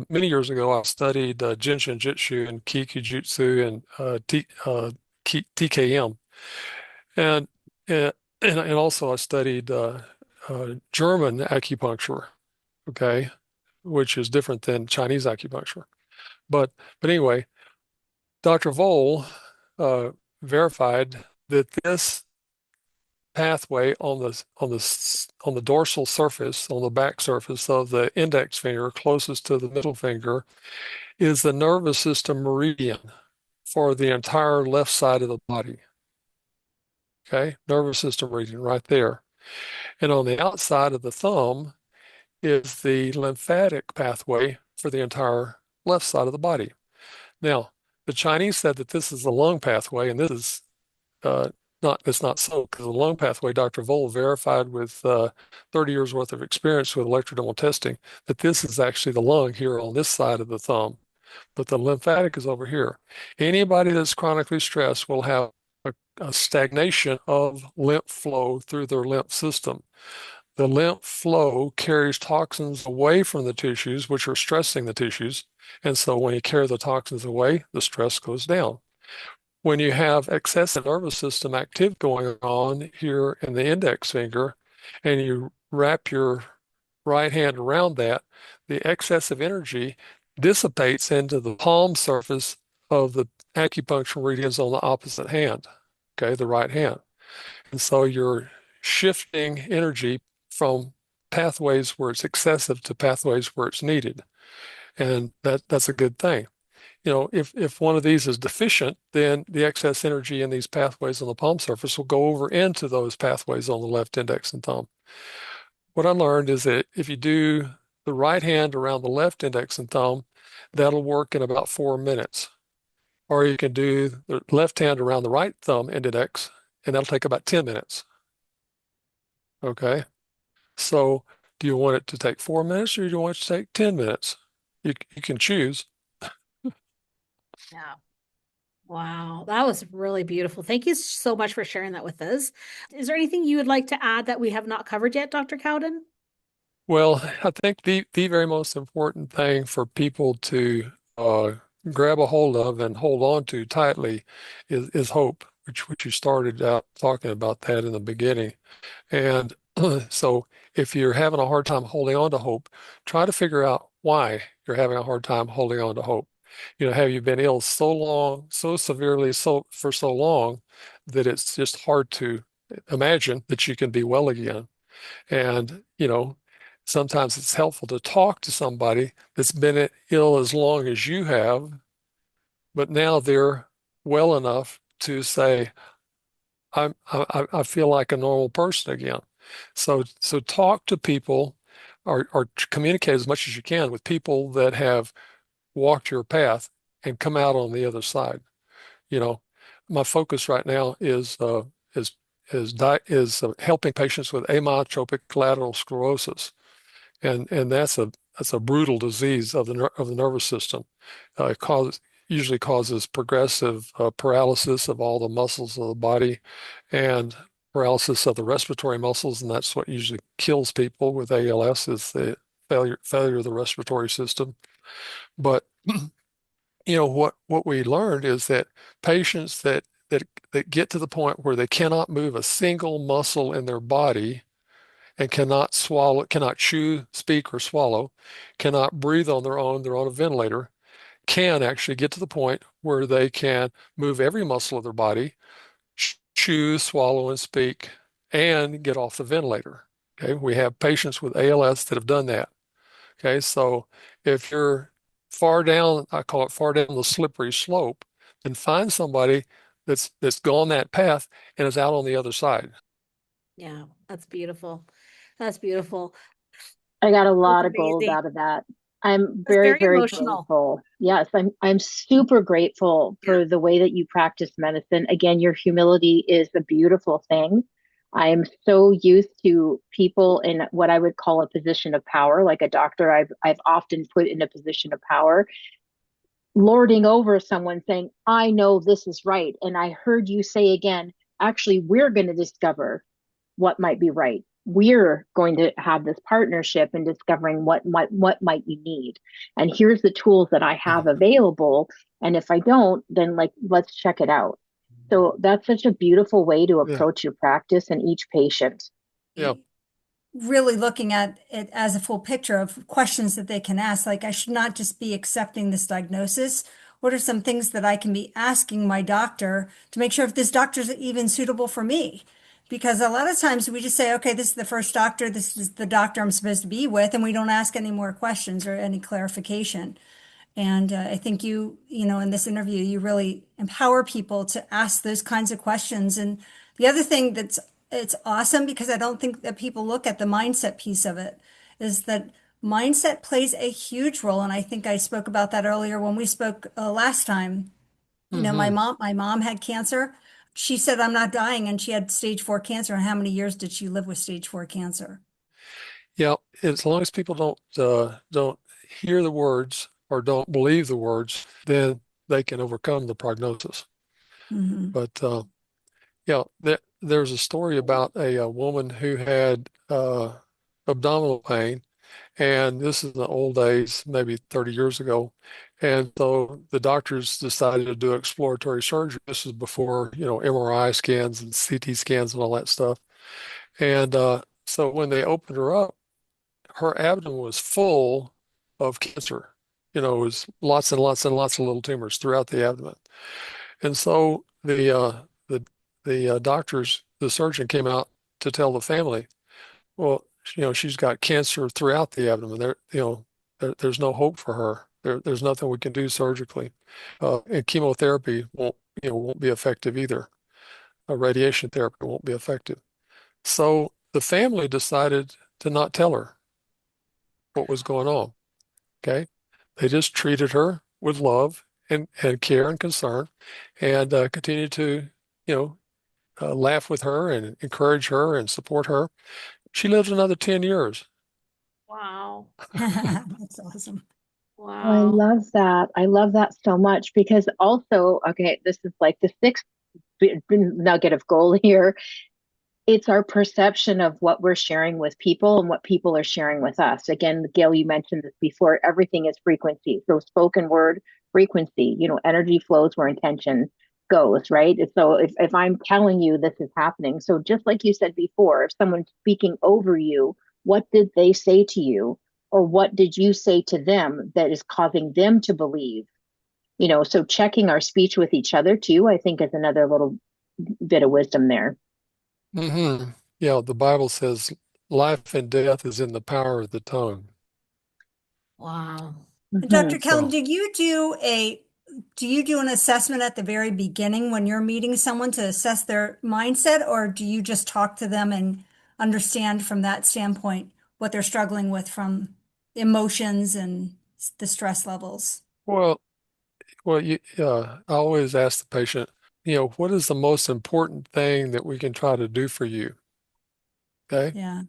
many years ago, I studied Jinshin Jitsu and Kikujutsu and TKM, and and and also I studied German acupuncture, okay, which is different than Chinese acupuncture. But anyway, Dr. Vole uh, verified that this pathway on the dorsal surface, on the back surface of the index finger closest to the middle finger, is the nervous system meridian for the entire left side of the body. Okay, nervous system meridian right there. And on the outside of the thumb is the lymphatic pathway for the entire left side of the body. Now, the Chinese said that this is the lung pathway, and this is uh, it's not so, because the lung pathway, Dr. Vole verified with 30 years worth of experience with electrodermal testing, that this is actually the lung here on this side of the thumb, but the lymphatic is over here. Anybody that's chronically stressed will have a stagnation of lymph flow through their lymph system. The lymph flow carries toxins away from the tissues, which are stressing the tissues. And so when you carry the toxins away, the stress goes down. When you have excessive nervous system activity going on here in the index finger, and you wrap your right hand around that, the excessive energy dissipates into the palm surface of the acupuncture meridians on the opposite hand, okay, the right hand. And so you're shifting energy from pathways where it's excessive to pathways where it's needed. And that's a good thing. You know, if one of these is deficient, then the excess energy in these pathways on the palm surface will go over into those pathways on the left index and thumb. What I learned is that if you do the right hand around the left index and thumb, that'll work in about 4 minutes. Or you can do the left hand around the right thumb and index, and that'll take about 10 minutes. Okay. So do you want it to take 4 minutes or do you want it to take 10 minutes? You can choose. Yeah. Wow, that was really beautiful. Thank you so much for sharing that with us. Is there anything you would like to add that we have not covered yet, Dr. Cowden? Well, I think the very most important thing for people to grab a hold of and hold on to tightly is hope, which you started out talking about that in the beginning. And so if you're having a hard time holding on to hope, try to figure out why you're having a hard time holding on to hope. You know, have you been ill so long, so severely, so for so long that it's just hard to imagine that you can be well again? And, you know, sometimes it's helpful to talk to somebody that's been ill as long as you have, but now they're well enough to say, I feel like a normal person again. So talk to people or communicate as much as you can with people that have walked your path and come out on the other side. You know, my focus right now is helping patients with amyotrophic lateral sclerosis, and that's a brutal disease of the nervous system. It usually causes progressive paralysis of all the muscles of the body, and paralysis of the respiratory muscles, and that's what usually kills people with ALS is the failure of the respiratory system. But what we learned is that patients that get to the point where they cannot move a single muscle in their body and cannot swallow, cannot chew, speak, or swallow, cannot breathe on their own, they're on a ventilator, can actually get to the point where they can move every muscle of their body, chew, swallow, and speak, and get off the ventilator. Okay, we have patients with ALS that have done that. Okay, so if you're far down, I call it far down the slippery slope, then find somebody that's gone that path and is out on the other side. Yeah, that's beautiful. That's beautiful. I got a That's lot of gold amazing. out of that. I'm That's very, very very emotional. grateful. Yes, I'm super grateful Yeah. for the way that you practice medicine. Again, your humility is a beautiful thing. I am so used to people in what I would call a position of power, like a doctor. I've often put in a position of power, lording over someone saying, I know this is right. And I heard you say again, actually, we're going to discover what might be right. We're going to have this partnership in discovering what might you need. And here's the tools that I have available. And if I don't, then like let's check it out. So that's such a beautiful way to Yeah, approach your practice and each patient. yeah, Really looking at it as a full picture of questions that they can ask. Like, I should not just be accepting this diagnosis. What are some things that I can be asking my doctor to make sure if this doctor is even suitable for me? Because a lot of times we just say, okay, this is the first doctor, this is the doctor I'm supposed to be with, and we don't ask any more questions or any clarification. And I think in this interview, you really empower people to ask those kinds of questions. And the other thing it's awesome because I don't think that people look at the mindset piece of it is that mindset plays a huge role. And I think I spoke about that earlier when we spoke last time. hmm My mom had cancer. She said, I'm not dying. And she had stage 4 cancer. And how many years did she live with stage 4 cancer? yeah. As long as people don't hear the words or don't believe the words, then they can overcome the prognosis. Hmm. But yeah, there's a story about a woman who had abdominal pain, and this is in the old days, maybe 30 years ago. And so the doctors decided to do exploratory surgery. This is before, MRI scans and CT scans and all that stuff. And so when they opened her up, her abdomen was full of cancer. It was lots and lots and lots of little tumors throughout the abdomen. And so the doctors, the surgeon came out to tell the family, well, she's got cancer throughout the abdomen. There's no hope for her. There's nothing we can do surgically, and chemotherapy won't be effective either. Radiation therapy won't be effective. So the family decided to not tell her what was going on. Okay, they just treated her with love and care and concern, and continued to you know laugh with her and encourage her and support her. She lived another 10 years. Wow. That's awesome. Oh, I Wow. love that. I love that so much because also, okay, this is like the sixth nugget of gold here. It's our perception of what we're sharing with people and what people are sharing with us. Again, Gail, you mentioned this before, everything is frequency. So spoken word, frequency, energy flows where intention goes, right? So if I'm telling you this is happening, so just like you said before, if someone's speaking over you, what did they say to you? Or what did you say to them that is causing them to believe? So checking our speech with each other too, I think is another little bit of wisdom there. Yeah, the Bible says life and death is in the power of the tongue. Wow. And Dr. Mhm. Kell, So, do you do an assessment at the very beginning when you're meeting someone to assess their mindset, or do you just talk to them and understand from that standpoint what they're struggling with from emotions and the stress levels? well, I always ask the patient, what is the most important thing that we can try to do for you? Okay. Yeah.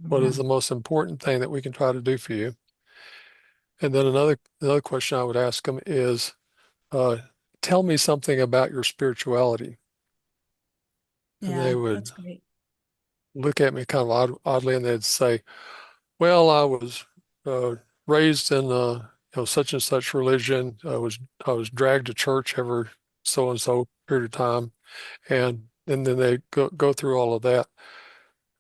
What Yeah. is the most important thing that we can try to do for you? And then another question I would ask them is, uh, tell me something about your spirituality. And Yeah, they would that's great. look at me kind of oddly, and they'd say, "Well, I was raised in such and such religion. I was dragged to church every so and so period of time," and then they go through all of that.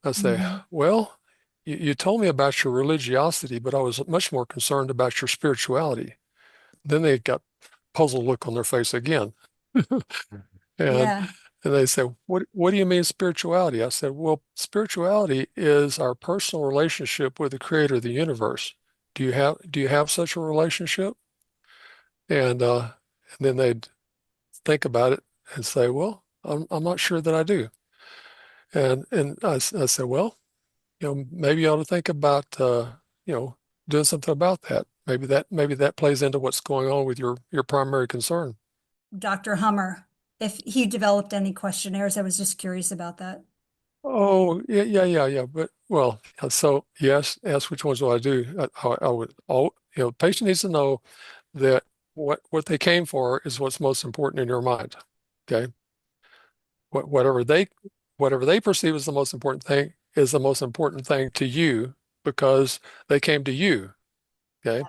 I say, Hmm. "Well, you told me about your religiosity, but I was much more concerned about your spirituality." Then they got puzzled look on their face again. And Yeah, and they say, what do you mean spirituality? I said, well, spirituality is our personal relationship with the creator of the universe. Do you have such a relationship? And then they'd think about it and say, well, I'm not sure that I do. And I said, well, maybe you ought to think about you know, doing something about that. Maybe that plays into what's going on with your primary concern. Dr. Hummer, if he developed any questionnaires, I was just curious about that. Oh, yeah, yeah, yeah, yeah. But well, so yes, ask which ones do I do? I would, the patient needs to know that what they came for is what's most important in your mind. Okay. What, whatever they perceive as the most important thing is the most important thing to you because they came to you. Okay.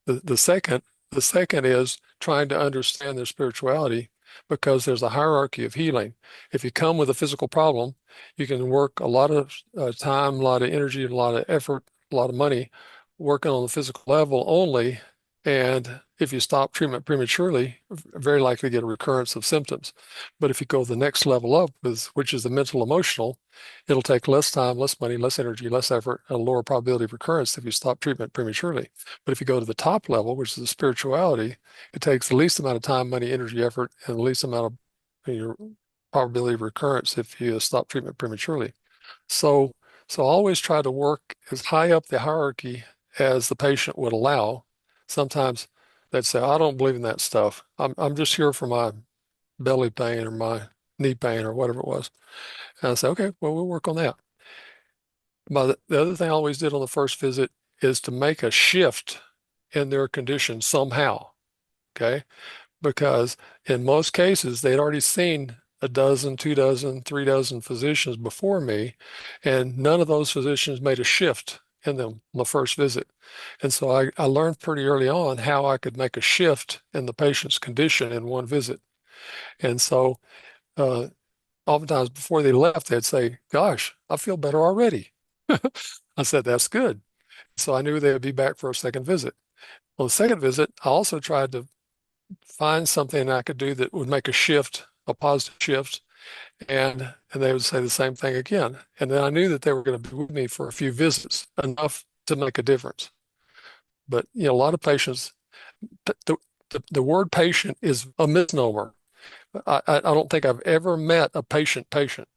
The the second the second is trying to understand their spirituality because there's a hierarchy of healing. If you come with a physical problem, you can work a lot of time, a lot of energy, a lot of effort, a lot of money working on the physical level only. And if you stop treatment prematurely, very likely get a recurrence of symptoms. But if you go the next level up, which is the mental emotional, it'll take less time, less money, less energy, less effort, and a lower probability of recurrence if you stop treatment prematurely. But if you go to the top level, which is the spirituality, it takes the least amount of time, money, energy, effort, and the least amount of your probability of recurrence if you stop treatment prematurely. So, so always try to work as high up the hierarchy as the patient would allow. Sometimes they'd say, I don't believe in that stuff. I'm just here for my belly pain or my knee pain or whatever it was. And I say, okay, well, we'll work on that. But the other thing I always did on the first visit is to make a shift in their condition somehow. Okay. Because in most cases, they'd already seen a dozen, 2 dozen, 3 dozen physicians before me, and none of those physicians made a shift in them on the first visit. And so I learned pretty early on how I could make a shift in the patient's condition in one visit. And so uh, oftentimes before they left, they'd say, gosh, I feel better already. I said, that's good. So I knew they would be back for a second visit. On the second visit, I also tried to find something I could do that would make a shift, a positive shift, and they would say the same thing again. And then I knew that they were going to be with me for a few visits, enough to make a difference. But a lot of patients, the, the word patient is a misnomer. I don't think I've ever met a patient patient.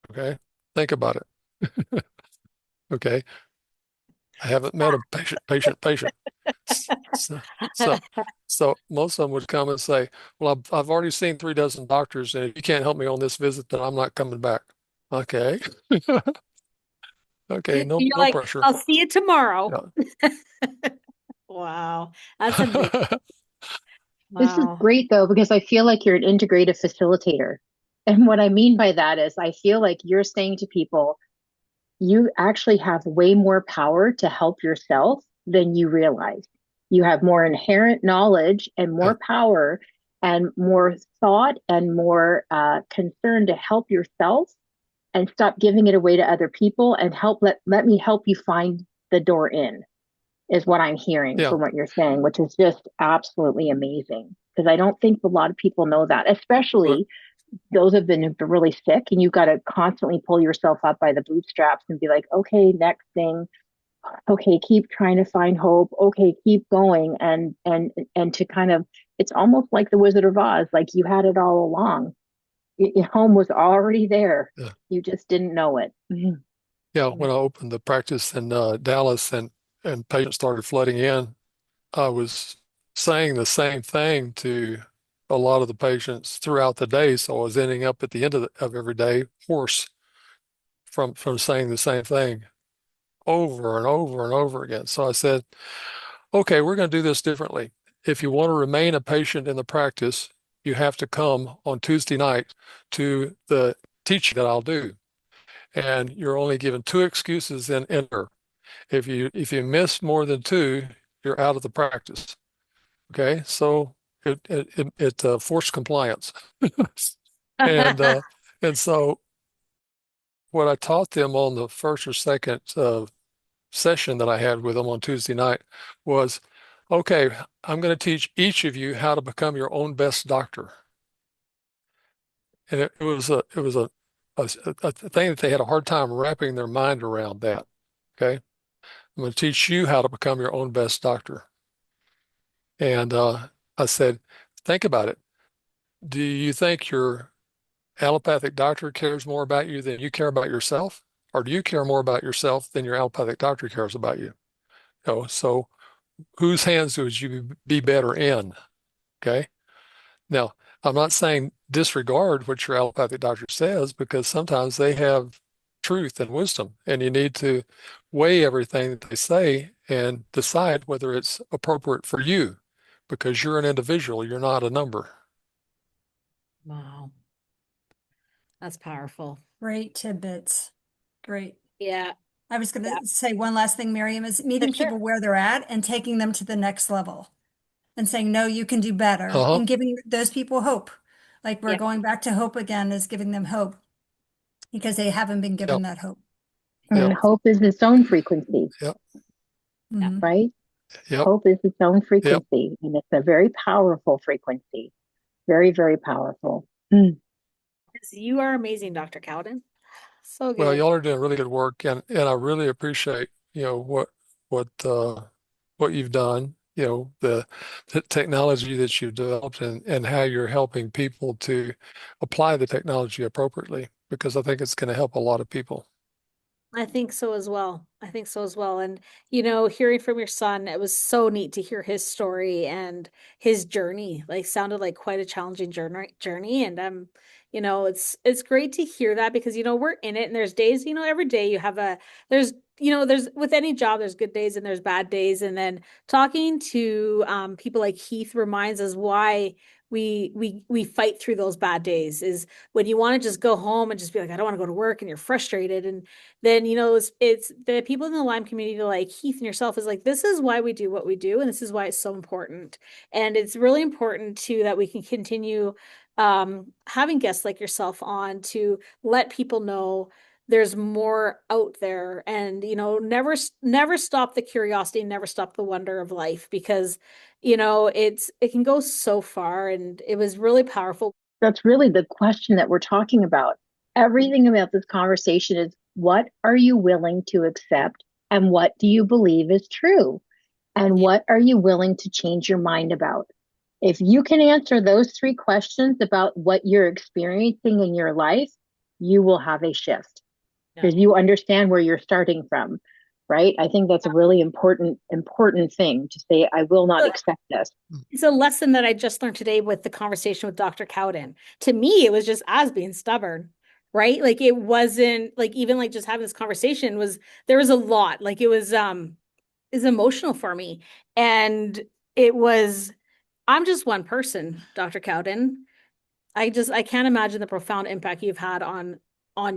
Okay, think about it. Okay, I haven't met a patient patient. So, so, so most of them would come and say, well, I've already seen 3 dozen doctors, and if you can't help me on this visit, then I'm not coming back. Okay. Okay, no, You're no like, pressure. I'll see you tomorrow. Yeah. Wow, that's amazing. This is Wow. great though, because I feel like you're an integrative facilitator. And what I mean by that is I feel like you're saying to people, you actually have way more power to help yourself than you realize. You have more inherent knowledge and Yeah. more power and more thought and more concern to help yourself and stop giving it away to other people and let me help you find the door in is what I'm hearing Yeah. from what you're saying, which is just absolutely amazing. Because I don't think a lot of people know that, But especially those have been really sick, and you've got to constantly pull yourself up by the bootstraps and be like, okay, next thing, okay, keep trying to find hope, okay, keep going, and to kind of, it's almost like the Wizard of Oz, like you had it all along. Home was already there. yeah, You just didn't know it. yeah, when I opened the practice in Dallas and patients started flooding in, I was saying the same thing to a lot of the patients throughout the day. So I was ending up at the end of every day hoarse from saying the same thing over and over and over again. So I said, okay, we're going to do this differently. If you want to remain a patient in the practice, you have to come on Tuesday night to the teaching that I'll do. And you're only given 2 excuses and enter. If you miss more than 2, you're out of the practice. Okay, so it forced compliance, and and so what I taught them on the first or second session that I had with them on Tuesday night was, okay, I'm going to teach each of you how to become your own best doctor. And it was a thing that they had a hard time wrapping their mind around that. Okay, I'm going to teach you how to become your own best doctor. And I said, think about it. Do you think your allopathic doctor cares more about you than you care about yourself? Or do you care more about yourself than your allopathic doctor cares about you? So whose hands would you be better in? Okay. Now, I'm not saying disregard what your allopathic doctor says, because sometimes they have truth and wisdom, and you need to weigh everything that they say and decide whether it's appropriate for you, because you're an individual, you're not a number. Wow. That's powerful. Great tidbits. Great. Yeah. I was going to say one last thing, Miriam, is meeting sure. people where they're at and taking them to the next level and saying, no, you can do better, and giving those people hope. Like we're Yep. going back to hope again, is giving them hope because they haven't been given that hope. And hope is its own frequency, Yep. right? Yep. Hope is its own frequency, and it's a very powerful frequency. Very, very powerful. You are amazing, Dr. Cowden. So good. Well, y'all are doing really good work, and I really appreciate, what you've done, the technology that you've developed, and how you're helping people to apply the technology appropriately, because I think it's going to help a lot of people. I think so as well. I think so as well. And, hearing from your son, it was so neat to hear his story and his journey. Like, sounded like quite a challenging journey. And it's great to hear that, because, we're in it, and there's days, every day you have there's with any job, there's good days and there's bad days. And then talking to people like Heath reminds us why we fight through those bad days, is when you want to just go home and just be like, I don't want to go to work, and you're frustrated. And then, it's the people in the Lyme community, like Heath and yourself, is like, this is why we do what we do. And this is why it's so important. And it's really important too, that we can continue having guests like yourself on to let people know there's more out there. And, never stop the curiosity, never stop the wonder of life, because, it can go so far. And it was really powerful. That's really the question that we're talking about. Everything about this conversation is, what are you willing to accept, and what do you believe is true? And what are you willing to change your mind about? If you can answer those 3 questions about what you're experiencing in your life, you will have a shift, because you understand where you're starting from, right? I think that's a really important thing to say. I will not accept this. It's a lesson that I just learned today with the conversation with Dr. Cowden. To me, it was just as being stubborn, right? Like, it wasn't like, even like just having this conversation there was a lot, like, it was emotional for me. And I'm just one person, Dr. Cowden. I can't imagine the profound impact you've had on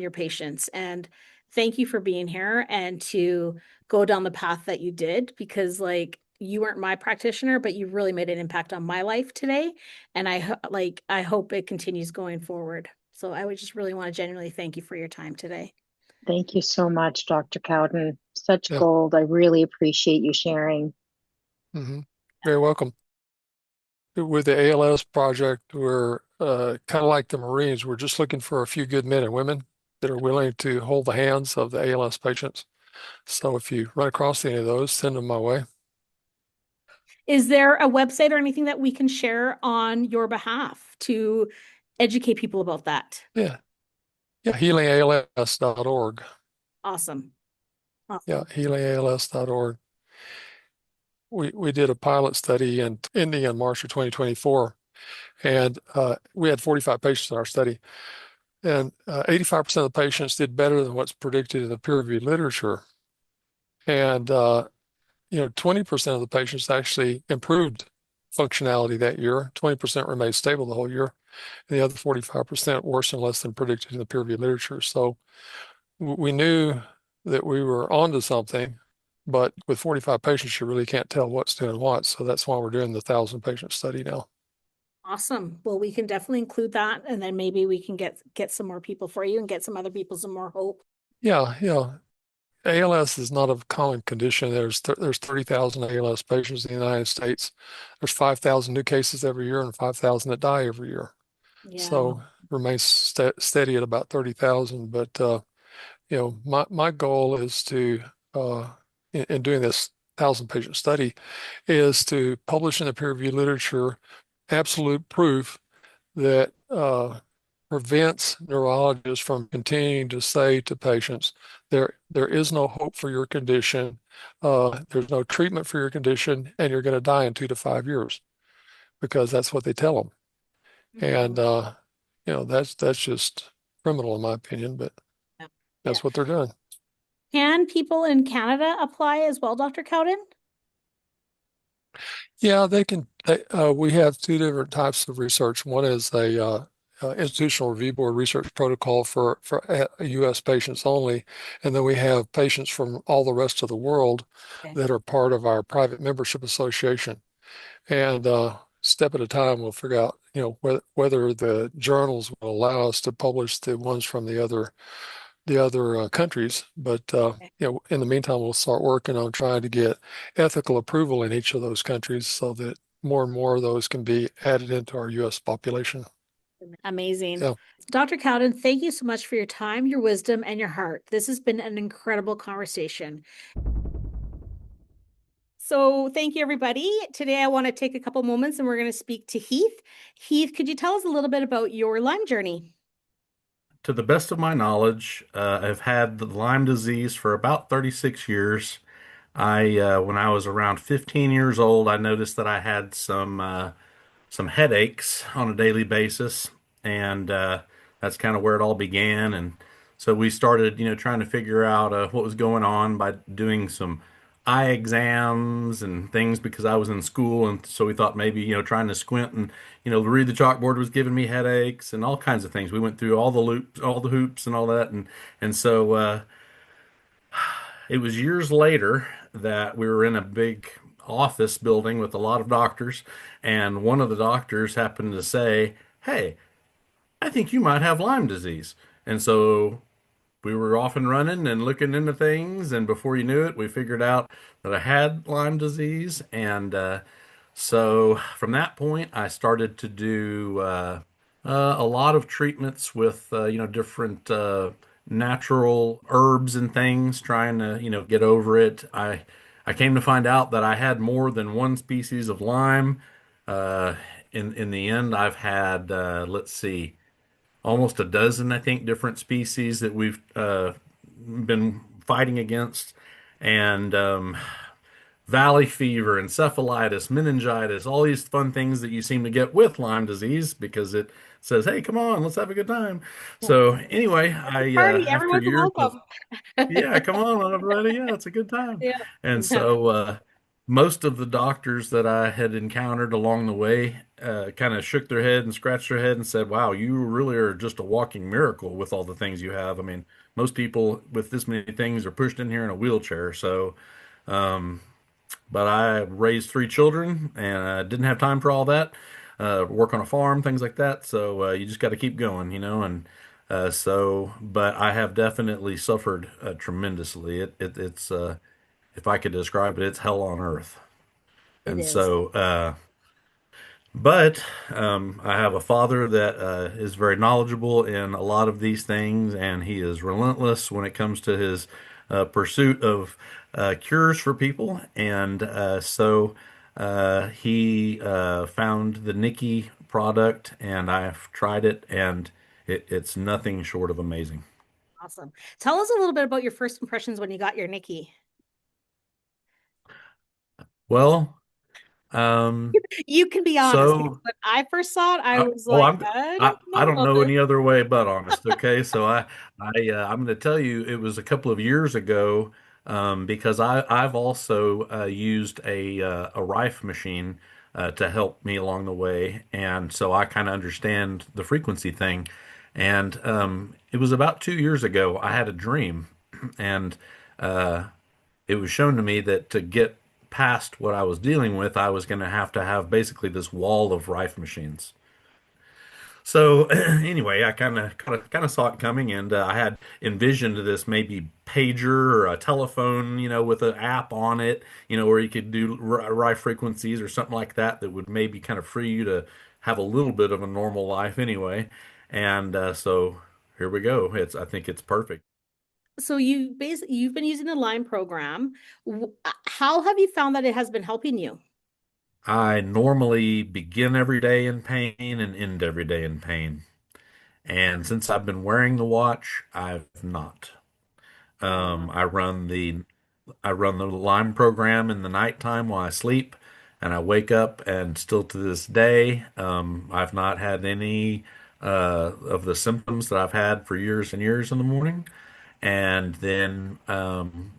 your patients. And thank you for being here and to go down the path that you did, because like, you weren't my practitioner, but you really made an impact on my life today. And I hope it continues going forward. So I would just really want to genuinely thank you for your time today. Thank you so much, Dr. Cowden. Such gold. I really appreciate you sharing. Very welcome. With the ALS project, we're kind of like the Marines. We're just looking for a few good men and women that are willing to hold the hands of the ALS patients. So if you run across any of those, send them my way. Is there a website or anything that we can share on your behalf to educate people about that? Yeah, healingals.org. Awesome. Yeah, healingals.org. We did a pilot study ending in March of 2024, and we had 45 patients in our study, and 85% of the patients did better than what's predicted in the peer-reviewed literature, and 20% of the patients actually improved functionality that year. 20% remained stable the whole year, and the other 45% worsened less than predicted in the peer-reviewed literature. So we knew that we were onto something, but with 45 patients, you really can't tell what's doing what. So that's why we're doing the 1,000-patient study now. Awesome. Well, we can definitely include that, and then maybe we can get some more people for you and get some other people some more hope. Yeah, yeah. ALS is not a common condition. There's 30,000 ALS patients in the United States. There's 5,000 new cases every year and 5,000 that die every year. Yeah. So remains steady at about 30,000. But my goal is to in doing this 1,000-patient study is to publish in the peer-reviewed literature absolute proof that prevents neurologists from continuing to say to patients, there is no hope for your condition, there's no treatment for your condition, and you're going to die in 2 to 5 years, because that's what they tell them. And that's just criminal in my opinion, but that's what they're doing. Can people in Canada apply as well, Dr. Cowden? Yeah, they can. We have two different types of research. One is a institutional review board research protocol for U.S. patients only, and then we have patients from all the rest of the world that are part of our private membership association. And step at a time, we'll figure out, whether the journals will allow us to publish the ones from the other countries. But in the meantime, we'll start working on trying to get ethical approval in each of those countries so that more and more of those can be added into our U.S. population. Amazing. Yeah. Dr. Cowden, thank you so much for your time, your wisdom, and your heart. This has been an incredible conversation. So thank you, everybody. Today, I want to take a couple moments and we're going to speak to Heath. Heath, could you tell us a little bit about your Lyme journey? To the best of my knowledge, I've had the Lyme disease for about 36 years. When I was around 15 years old, I noticed that I had some headaches on a daily basis, and that's kind of where it all began. And so we started, trying to figure out what was going on by doing some eye exams and things because I was in school, and so we thought maybe, trying to squint and, read the chalkboard was giving me headaches and all kinds of things. We went through all the loops, all the hoops and all that, and so it was years later that we were in a big office building with a lot of doctors, and one of the doctors happened to say, "Hey, I think you might have Lyme disease." And so we were off and running and looking into things, and before you knew it, we figured out that I had Lyme disease. And so from that point, I started to do a lot of treatments with different natural herbs and things, trying to get over it. I came to find out that I had more than one species of Lyme. Uh, in the end, I've had let's see, almost a dozen, I think, different species that we've been fighting against, and valley fever, encephalitis, meningitis, all these fun things that you seem to get with Lyme disease because it says, "Hey, come on, let's have a good time." So anyway, Party, after everyone's years of welcome. yeah, come on, everybody, yeah, it's a good time. Yeah. And so most of the doctors that I had encountered along the way kind of shook their head and scratched their head and said, "Wow, you really are just a walking miracle with all the things you have." I mean, most people with this many things are pushed in here in a wheelchair. So, but I raised three children and I didn't have time for all that. Work on a farm, things like that. So you just got to keep going, and but I have definitely suffered tremendously. It's if I could describe it, it's hell on earth. It And is. so, but I have a father that is very knowledgeable in a lot of these things, and he is relentless when it comes to his pursuit of cures for people. And so he found the Nikki product, and I've tried it, and it's nothing short of amazing. Awesome. Tell us a little bit about your first impressions when you got your Nikki. Well, um, You can be honest. so When I first saw it, I I, was oh, like, I don't I know don't about know this. any other way but honest. Okay, so I'm going to tell you it was a couple of years ago because I've also used a Rife machine to help me along the way. And so I kind of understand the frequency thing. And it was about 2 years ago, I had a dream, and uh, it was shown to me that to get past what I was dealing with, I was going to have basically this wall of Rife machines. So anyway, I kind of saw it coming, and I had envisioned this maybe pager or a telephone, with an app on it, where you could do Rife frequencies or something like that that would maybe kind of free you to have a little bit of a normal life anyway. And so here we go. I think it's perfect. So you've been using the Lyme program. How have you found that it has been helping you? I normally begin every day in pain and end every day in pain. And since I've been wearing the watch, I've not. Oh, wow. I run the Lyme program in the nighttime while I sleep, and I wake up, and still to this day, I've not had any of the symptoms that I've had for years and years in the morning. And then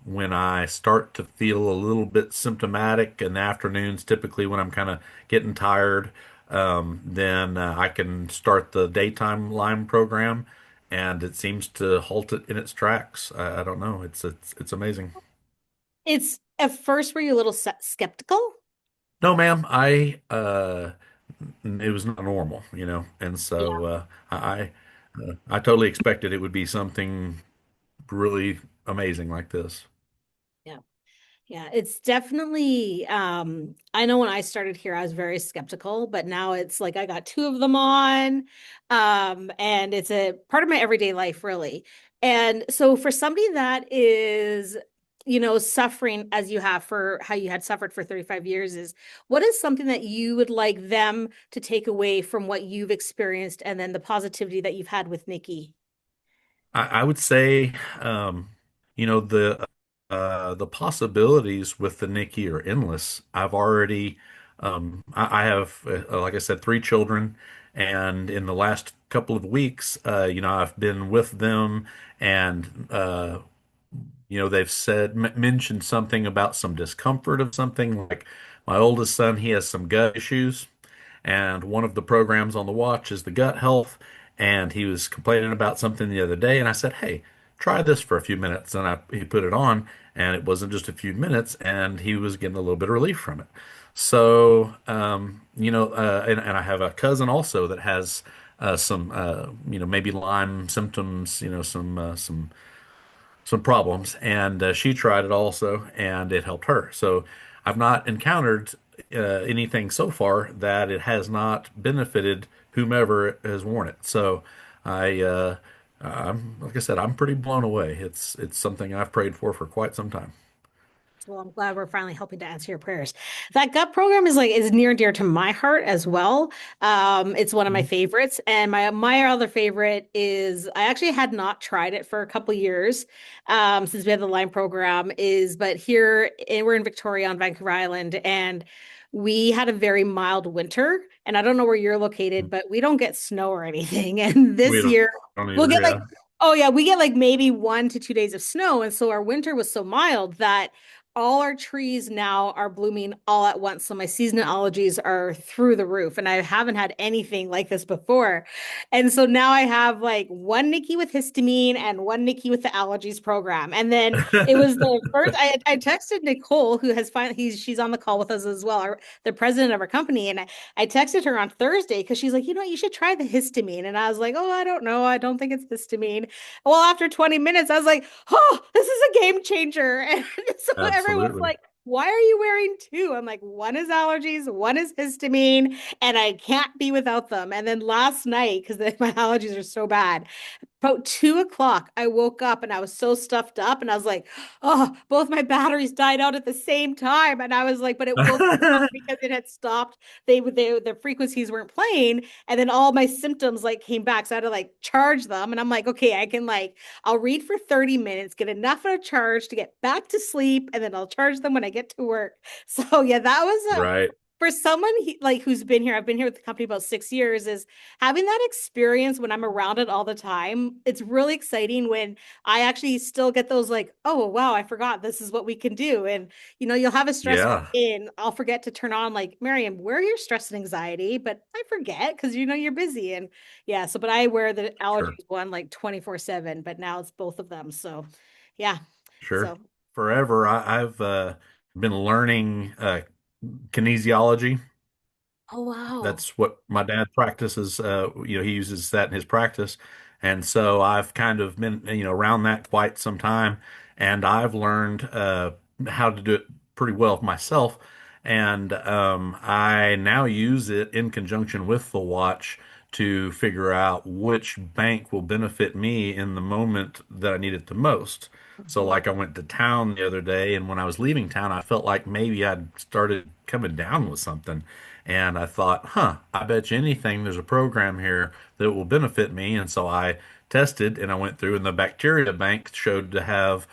when I start to feel a little bit symptomatic in the afternoons, typically when I'm kind of getting tired, then I can start the daytime Lyme program, and it seems to halt it in its tracks. I don't know. It's amazing. It's at first were you a little skeptical? No, ma'am. It was not normal, and Yeah. so I totally expected it would be something really amazing like this. Yeah. Yeah, it's definitely I know when I started here I was very skeptical, but now it's like I got two of them on. And it's a part of my everyday life really. And so for somebody that is, suffering as you have for how you had suffered for 35 years is what is something that you would like them to take away from what you've experienced and then the positivity that you've had with Nikki? I would say, um, the possibilities with the Nikki are endless. I have, like I said, 3 children, and in the last couple of weeks, I've been with them, and they've mentioned something about some discomfort of something. Like my oldest son, he has some gut issues, and one of the programs on the watch is the gut health. And he was complaining about something the other day, and I said, "Hey, try this for a few minutes." And he put it on, and it wasn't just a few minutes, and he was getting a little bit of relief from it. So, and I have a cousin also that has some, maybe Lyme symptoms, some problems, and she tried it also, and it helped her. So I've not encountered anything so far that it has not benefited whomever has worn it. So I'm like I said, I'm pretty blown away. It's something I've prayed for quite some time. Well, I'm glad we're finally helping to answer your prayers. That gut program is near and dear to my heart as well. It's one of my Mhm. favorites, and my other favorite is I actually had not tried it for a couple years since we had the Lyme program. But we're in Victoria on Vancouver Island, and we had a very mild winter. And I don't know where you're located, but we don't get snow or anything. And We this year don't we'll either, get yeah. oh yeah, we get like maybe 1 to 2 days of snow, and so our winter was so mild that all our trees now are blooming all at once. So my seasonal allergies are through the roof, and I haven't had anything like this before. And so now I have like one Nikki with histamine and one Nikki with the allergies program. And then it was the first I texted Nicole, who has finally she's on the call with us as well, the president of our company. And I texted her on Thursday because she's like, you should try the histamine. And I was like, oh, I don't know. I don't think it's histamine. Well, after 20 minutes, I was like, oh, this is a game changer. And so everyone's Absolutely. like, why are you wearing two? I'm like, one is allergies, one is histamine, and I can't be without them. And then last night, because my allergies are so bad, about 2 o'clock, I woke up and I was so stuffed up, and I was like, oh, both my batteries died out at the same time. And I was like, but it woke me up because it had stopped. The frequencies weren't playing, and then all my symptoms like came back. So I had to like charge them. And I'm like, okay, I can I'll read for 30 minutes, get enough of a charge to get back to sleep, and then I'll charge them when I get to work. So yeah, that was a Right. for someone like who's been here, I've been here with the company about 6 years, is having that experience when I'm around it all the time. It's really exciting when I actually still get those like, oh wow, I forgot this is what we can do. And you'll have a stressful Yeah, day and I'll forget to turn on like, Miriam, where are your stress and anxiety? But I forget because you're busy. And yeah, so but I wear the sure, allergies one like 24/7, but now it's both of them. So yeah. sure. So Forever, I've been learning kinesiology. oh wow. That's what my dad practices. He uses that in his practice. And so I've kind of been, around that quite some time. And I've learned how to do it pretty well myself. And I now use it in conjunction with the watch to figure out which bank will benefit me in the moment that I need it the most. So, Mhm. like, I went to town the other day, and when I was leaving town, I felt like maybe I'd started coming down with something. And I thought, I bet you anything there's a program here that will benefit me. And so I tested and I went through, and the bacteria bank showed to have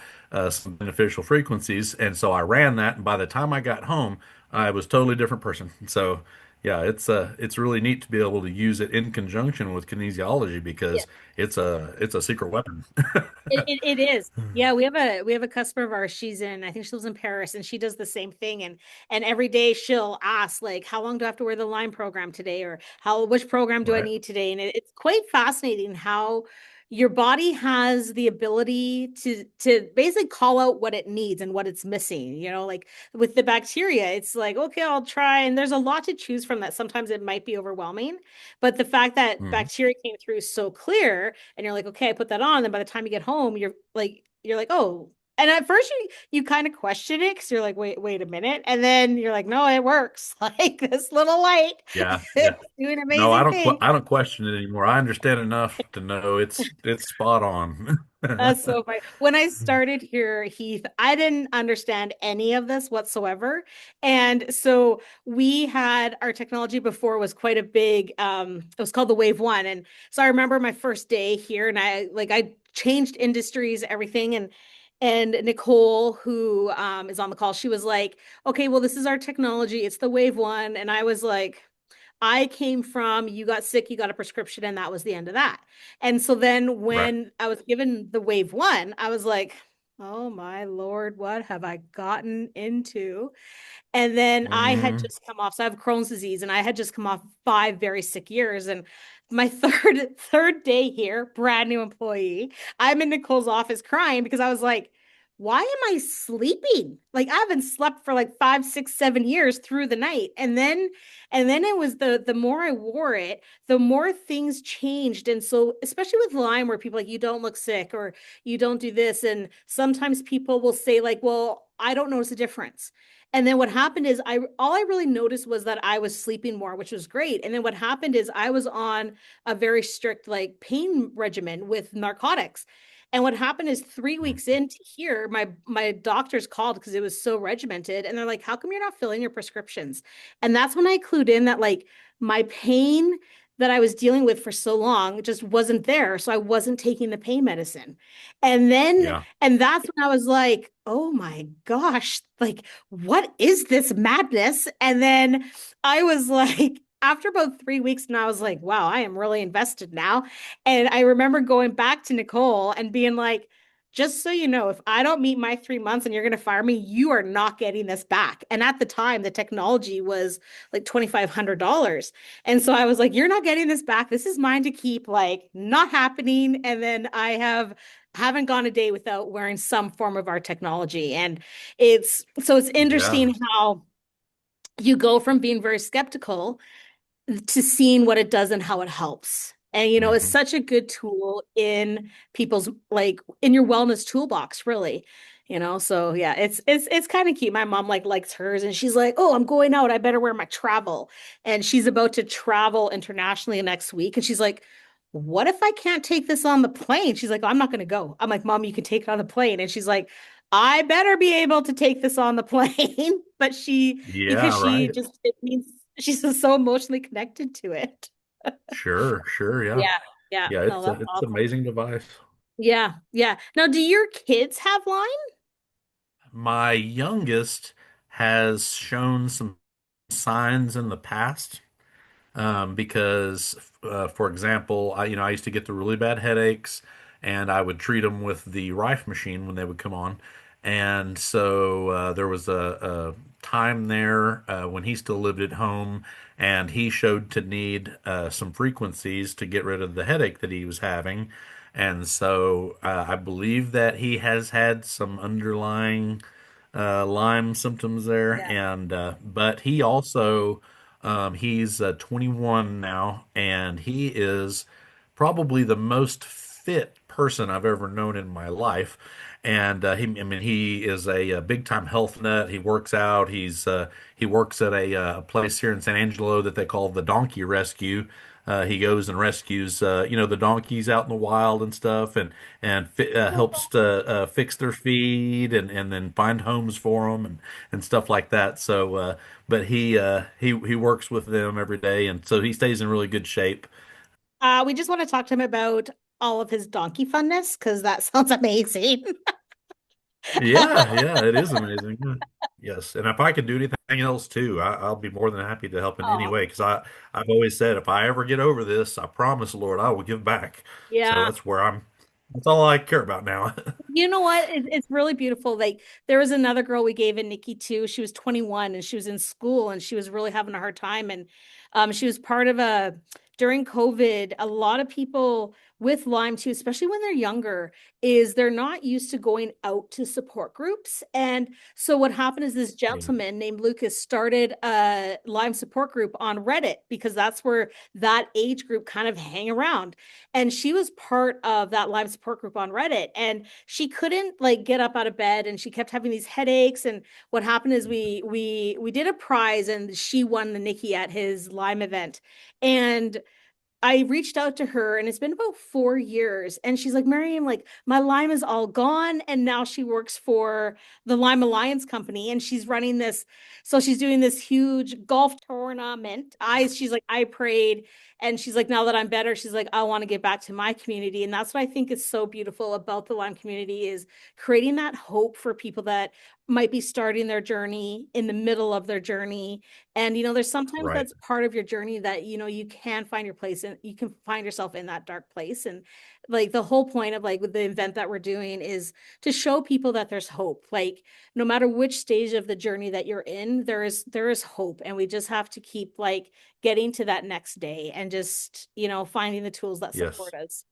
some beneficial frequencies. And so I ran that. And by the time I got home, I was a totally different person. So, yeah, it's really neat to be able to use it in conjunction with kinesiology because it's a secret weapon. It is. Yeah, we have a customer of ours. I think she lives in Paris and she does the same thing. And every day she'll ask like, how long do I have to wear the Lyme program today? Or which program do I Right. need today? And it's quite fascinating how your body has the ability to basically call out what it needs and what it's missing. Like with the bacteria, it's like, okay, I'll try. And there's a lot to choose from that. Sometimes it might be overwhelming. But the fact that Hmm. bacteria came through so clear and you're like, okay, I put that on. Then by the time you get home, you're like, oh. And at first you kind of question it because you're like, wait a minute. And then you're like, no, it works. Like this little light Yeah. Yeah. is doing No, amazing things. I don't question it anymore. I understand enough to know it's spot on. That's so funny. When I started here, Heath, I didn't understand any of this whatsoever. And so we had our technology before was quite a big, it was called the Wave One. And so I remember my first day here and I changed industries, everything. And Nicole, who is on the call, she was like, okay, well, this is our technology. It's the Wave One. And I was like, I came from you got sick, you got a prescription, and that was the end of that. And so then Right. when I was given the wave one, I was like, oh my Lord, what have I gotten into? And then I had Hmm. just come off, so I have Crohn's disease, and I had just come off 5 very sick years. And my third day here, brand new employee, I'm in Nicole's office crying because I was like, why am I sleeping? Like I haven't slept for like 5, 6, 7 years through the night. And then it was the more I wore it, the more things changed. And so especially with Lyme, where people are like, you don't look sick or you don't do this. And sometimes people will say, like, well, I don't notice a difference. And then what happened is I all I really noticed was that I was sleeping more, which was great. And then what happened is I was on a very strict like pain regimen with narcotics. And what happened is 3 weeks into here, my doctors called because it was so regimented, and they're like, "How come you're not filling your prescriptions?" And that's when I clued in that like my pain that I was dealing with for so long just wasn't there, so I wasn't taking the pain medicine. And then Yeah. and that's when I was like, "Oh my gosh, like what is this madness?" And then I was like, after about 3 weeks, and I was like, wow, I am really invested now. And I remember going back to Nicole and being like, just so you know, if I don't meet my 3 months and you're going to fire me, you are not getting this back. And at the time, the technology was like $2,500. And so I was like, you're not getting this back. This is mine to keep, like, not happening. And then haven't gone a day without wearing some form of our technology. And it's Yeah. interesting how you go from being very skeptical to seeing what it does and how it helps. And it's Hmm. such a good tool in people's like in your wellness toolbox, really. So yeah, it's kind of cute. My mom like likes hers and she's like, "Oh, I'm going out. I better wear my travel." And she's about to travel internationally next week and she's like, "What if I can't take this on the plane?" She's like, "Oh, I'm not going to go." I'm like, "Mom, you can take it on the plane." And she's like, "I better be able to take this on the plane." But because Yeah, she right. just it means she's just so emotionally connected to it. Sure, sure, yeah. Yeah. Yeah. Yeah, No, that's it's an awesome. amazing device. Yeah. Yeah. Now, do your kids have Lyme? My youngest has shown some signs in the past. Because, for example, I used to get the really bad headaches, and I would treat them with the Rife machine when they would come on. And so there was a time there when he still lived at home, and he showed to need some frequencies to get rid of the headache that he was having. And so I believe that he has had some underlying Lyme symptoms there, Yeah. and but he also he's 21 now, and he is probably the most fit person I've ever known in my life. And I mean, he is a big time health nut. He works out. He works at a place here in San Angelo that they call the Donkey Rescue. He goes and rescues, the donkeys out in the wild and stuff, and helps to fix their feed and then find homes for them and stuff like that. So, but he works with them every day, and so he stays in really good shape. We just want to talk to him about all of his donkey funness because that sounds amazing. Yeah, yeah, it is amazing. Yeah. Yes, and if I could do anything else too, I'll be more than happy to help in any Oh, way. Because I've always said if I ever get over this, I promise, Lord, I will give back. So yeah. that's where I'm. That's all I care about now. You know what? It's really beautiful. Like there was another girl we gave a Nikki to. She was 21 and she was in school and she was really having a hard time. And she was part of during COVID, a lot of people with Lyme too, especially when they're younger, is they're not used to going out to support groups. And so what happened is this Yeah. gentleman named Lucas started a Lyme support group on Reddit because that's where that age group kind of hang around. And she was part of that Lyme support group on Reddit. And she couldn't like get up out of bed and she kept having these headaches. And what happened is we did a prize and she won the Nikki at his Lyme event. And I reached out to her and it's been about 4 years. And she's like, Miriam, like my Lyme is all gone. And now she works for the Lyme Alliance Company and she's running this. So she's doing this huge golf tournament. She's like, I prayed. And she's like, now that I'm better, she's like, I want to get back to my community. And that's what I think is so beautiful about the Lyme community is creating that hope for people that might be starting their journey in the middle of their journey. And, there's sometimes Right. that's part of your journey that, you can find your place and you can find yourself in that dark place. And like the whole point of like with the event that we're doing is to show people that there's hope. Like no matter which stage of the journey that you're in, there is hope. And we just have to keep like getting to that next day and just, finding the tools that Yes. support us.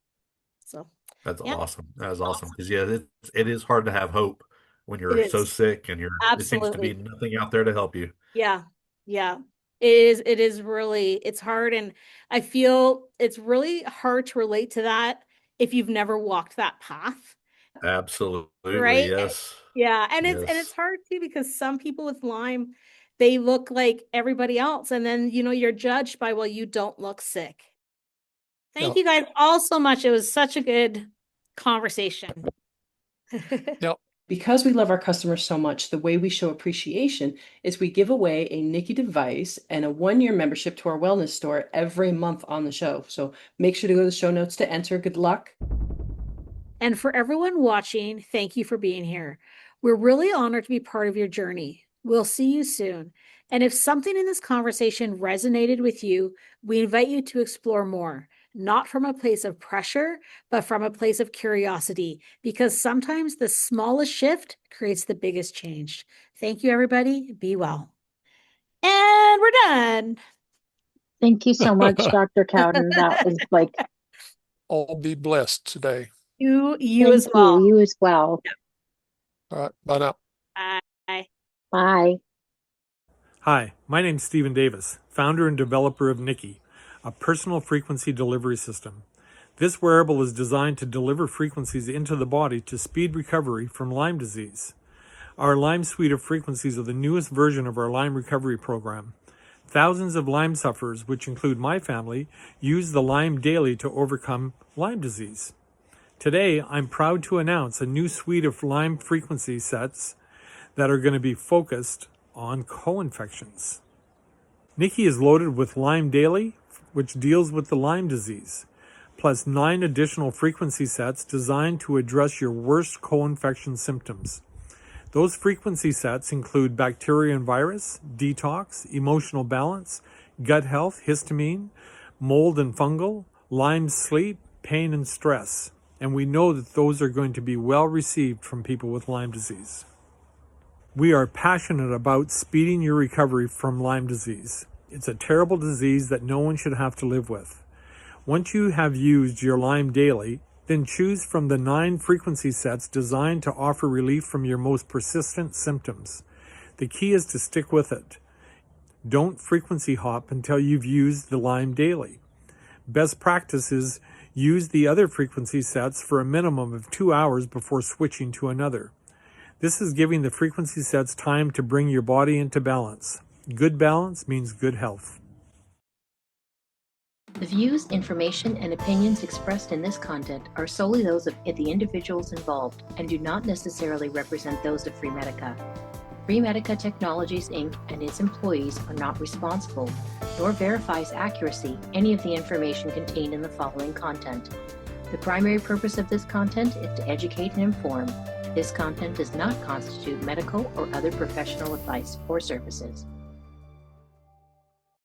So That's yeah, awesome. That is awesome. awesome. Because yeah, it is hard to have hope when It you're so is. sick and it seems to be Absolutely. nothing out there to help you. Yeah. Yeah. It is really, it's hard. And I feel it's really hard to relate to that if you've never walked that path, Absolutely. right? Yes. Yeah. And it's Yes. hard too because some people with Lyme, they look like everybody else. And then, you're judged by, well, you don't look sick. Thank Yep. you guys all so much. It was such a good conversation. Yep. Because we love our customers so much, the way we show appreciation is we give away a Nikki device and a 1-year membership to our wellness store every month on the show. So make sure to go to the show notes to enter. Good luck. And for everyone watching, thank you for being here. We're really honored to be part of your journey. We'll see you soon. And if something in this conversation resonated with you, we invite you to explore more, not from a place of pressure, but from a place of curiosity, because sometimes the smallest shift creates the biggest change. Thank you, everybody. Be well. And we're done. Thank you so much, Dr. Cowden. That was like, All be blessed today. You as thank well. you as well. All right. Bye now. Bye. Bye. Hi, my name's Stephen Davis, founder and developer of Nikki, a personal frequency delivery system. This wearable is designed to deliver frequencies into the body to speed recovery from Lyme disease. Our Lyme suite of frequencies are the newest version of our Lyme Recovery program. Thousands of Lyme sufferers, which include my family, use the Lyme daily to overcome Lyme disease. Today, I'm proud to announce a new suite of Lyme frequency sets that are going to be focused on co-infections. Nikki is loaded with Lyme Daily, which deals with the Lyme disease, plus 9 additional frequency sets designed to address your worst co-infection symptoms. Those frequency sets include bacteria and virus, detox, emotional balance, gut health, histamine, mold and fungal, Lyme sleep, pain and stress. And we know that those are going to be well received from people with Lyme disease. We are passionate about speeding your recovery from Lyme disease. It's a terrible disease that no one should have to live with. Once you have used your Lyme Daily, then choose from the 9 frequency sets designed to offer relief from your most persistent symptoms. The key is to stick with it. Don't frequency hop until you've used the Lyme Daily. Best practice is use the other frequency sets for a minimum of 2 hours before switching to another. This is giving the frequency sets time to bring your body into balance. Good balance means good health. The views, information, and opinions expressed in this content are solely those of the individuals involved and do not necessarily represent those of Freemedica. Freemedica Technologies, Inc. and its employees are not responsible, nor verifies accuracy any of the information contained in the following content. The primary purpose of this content is to educate and inform. This content does not constitute medical or other professional advice or services.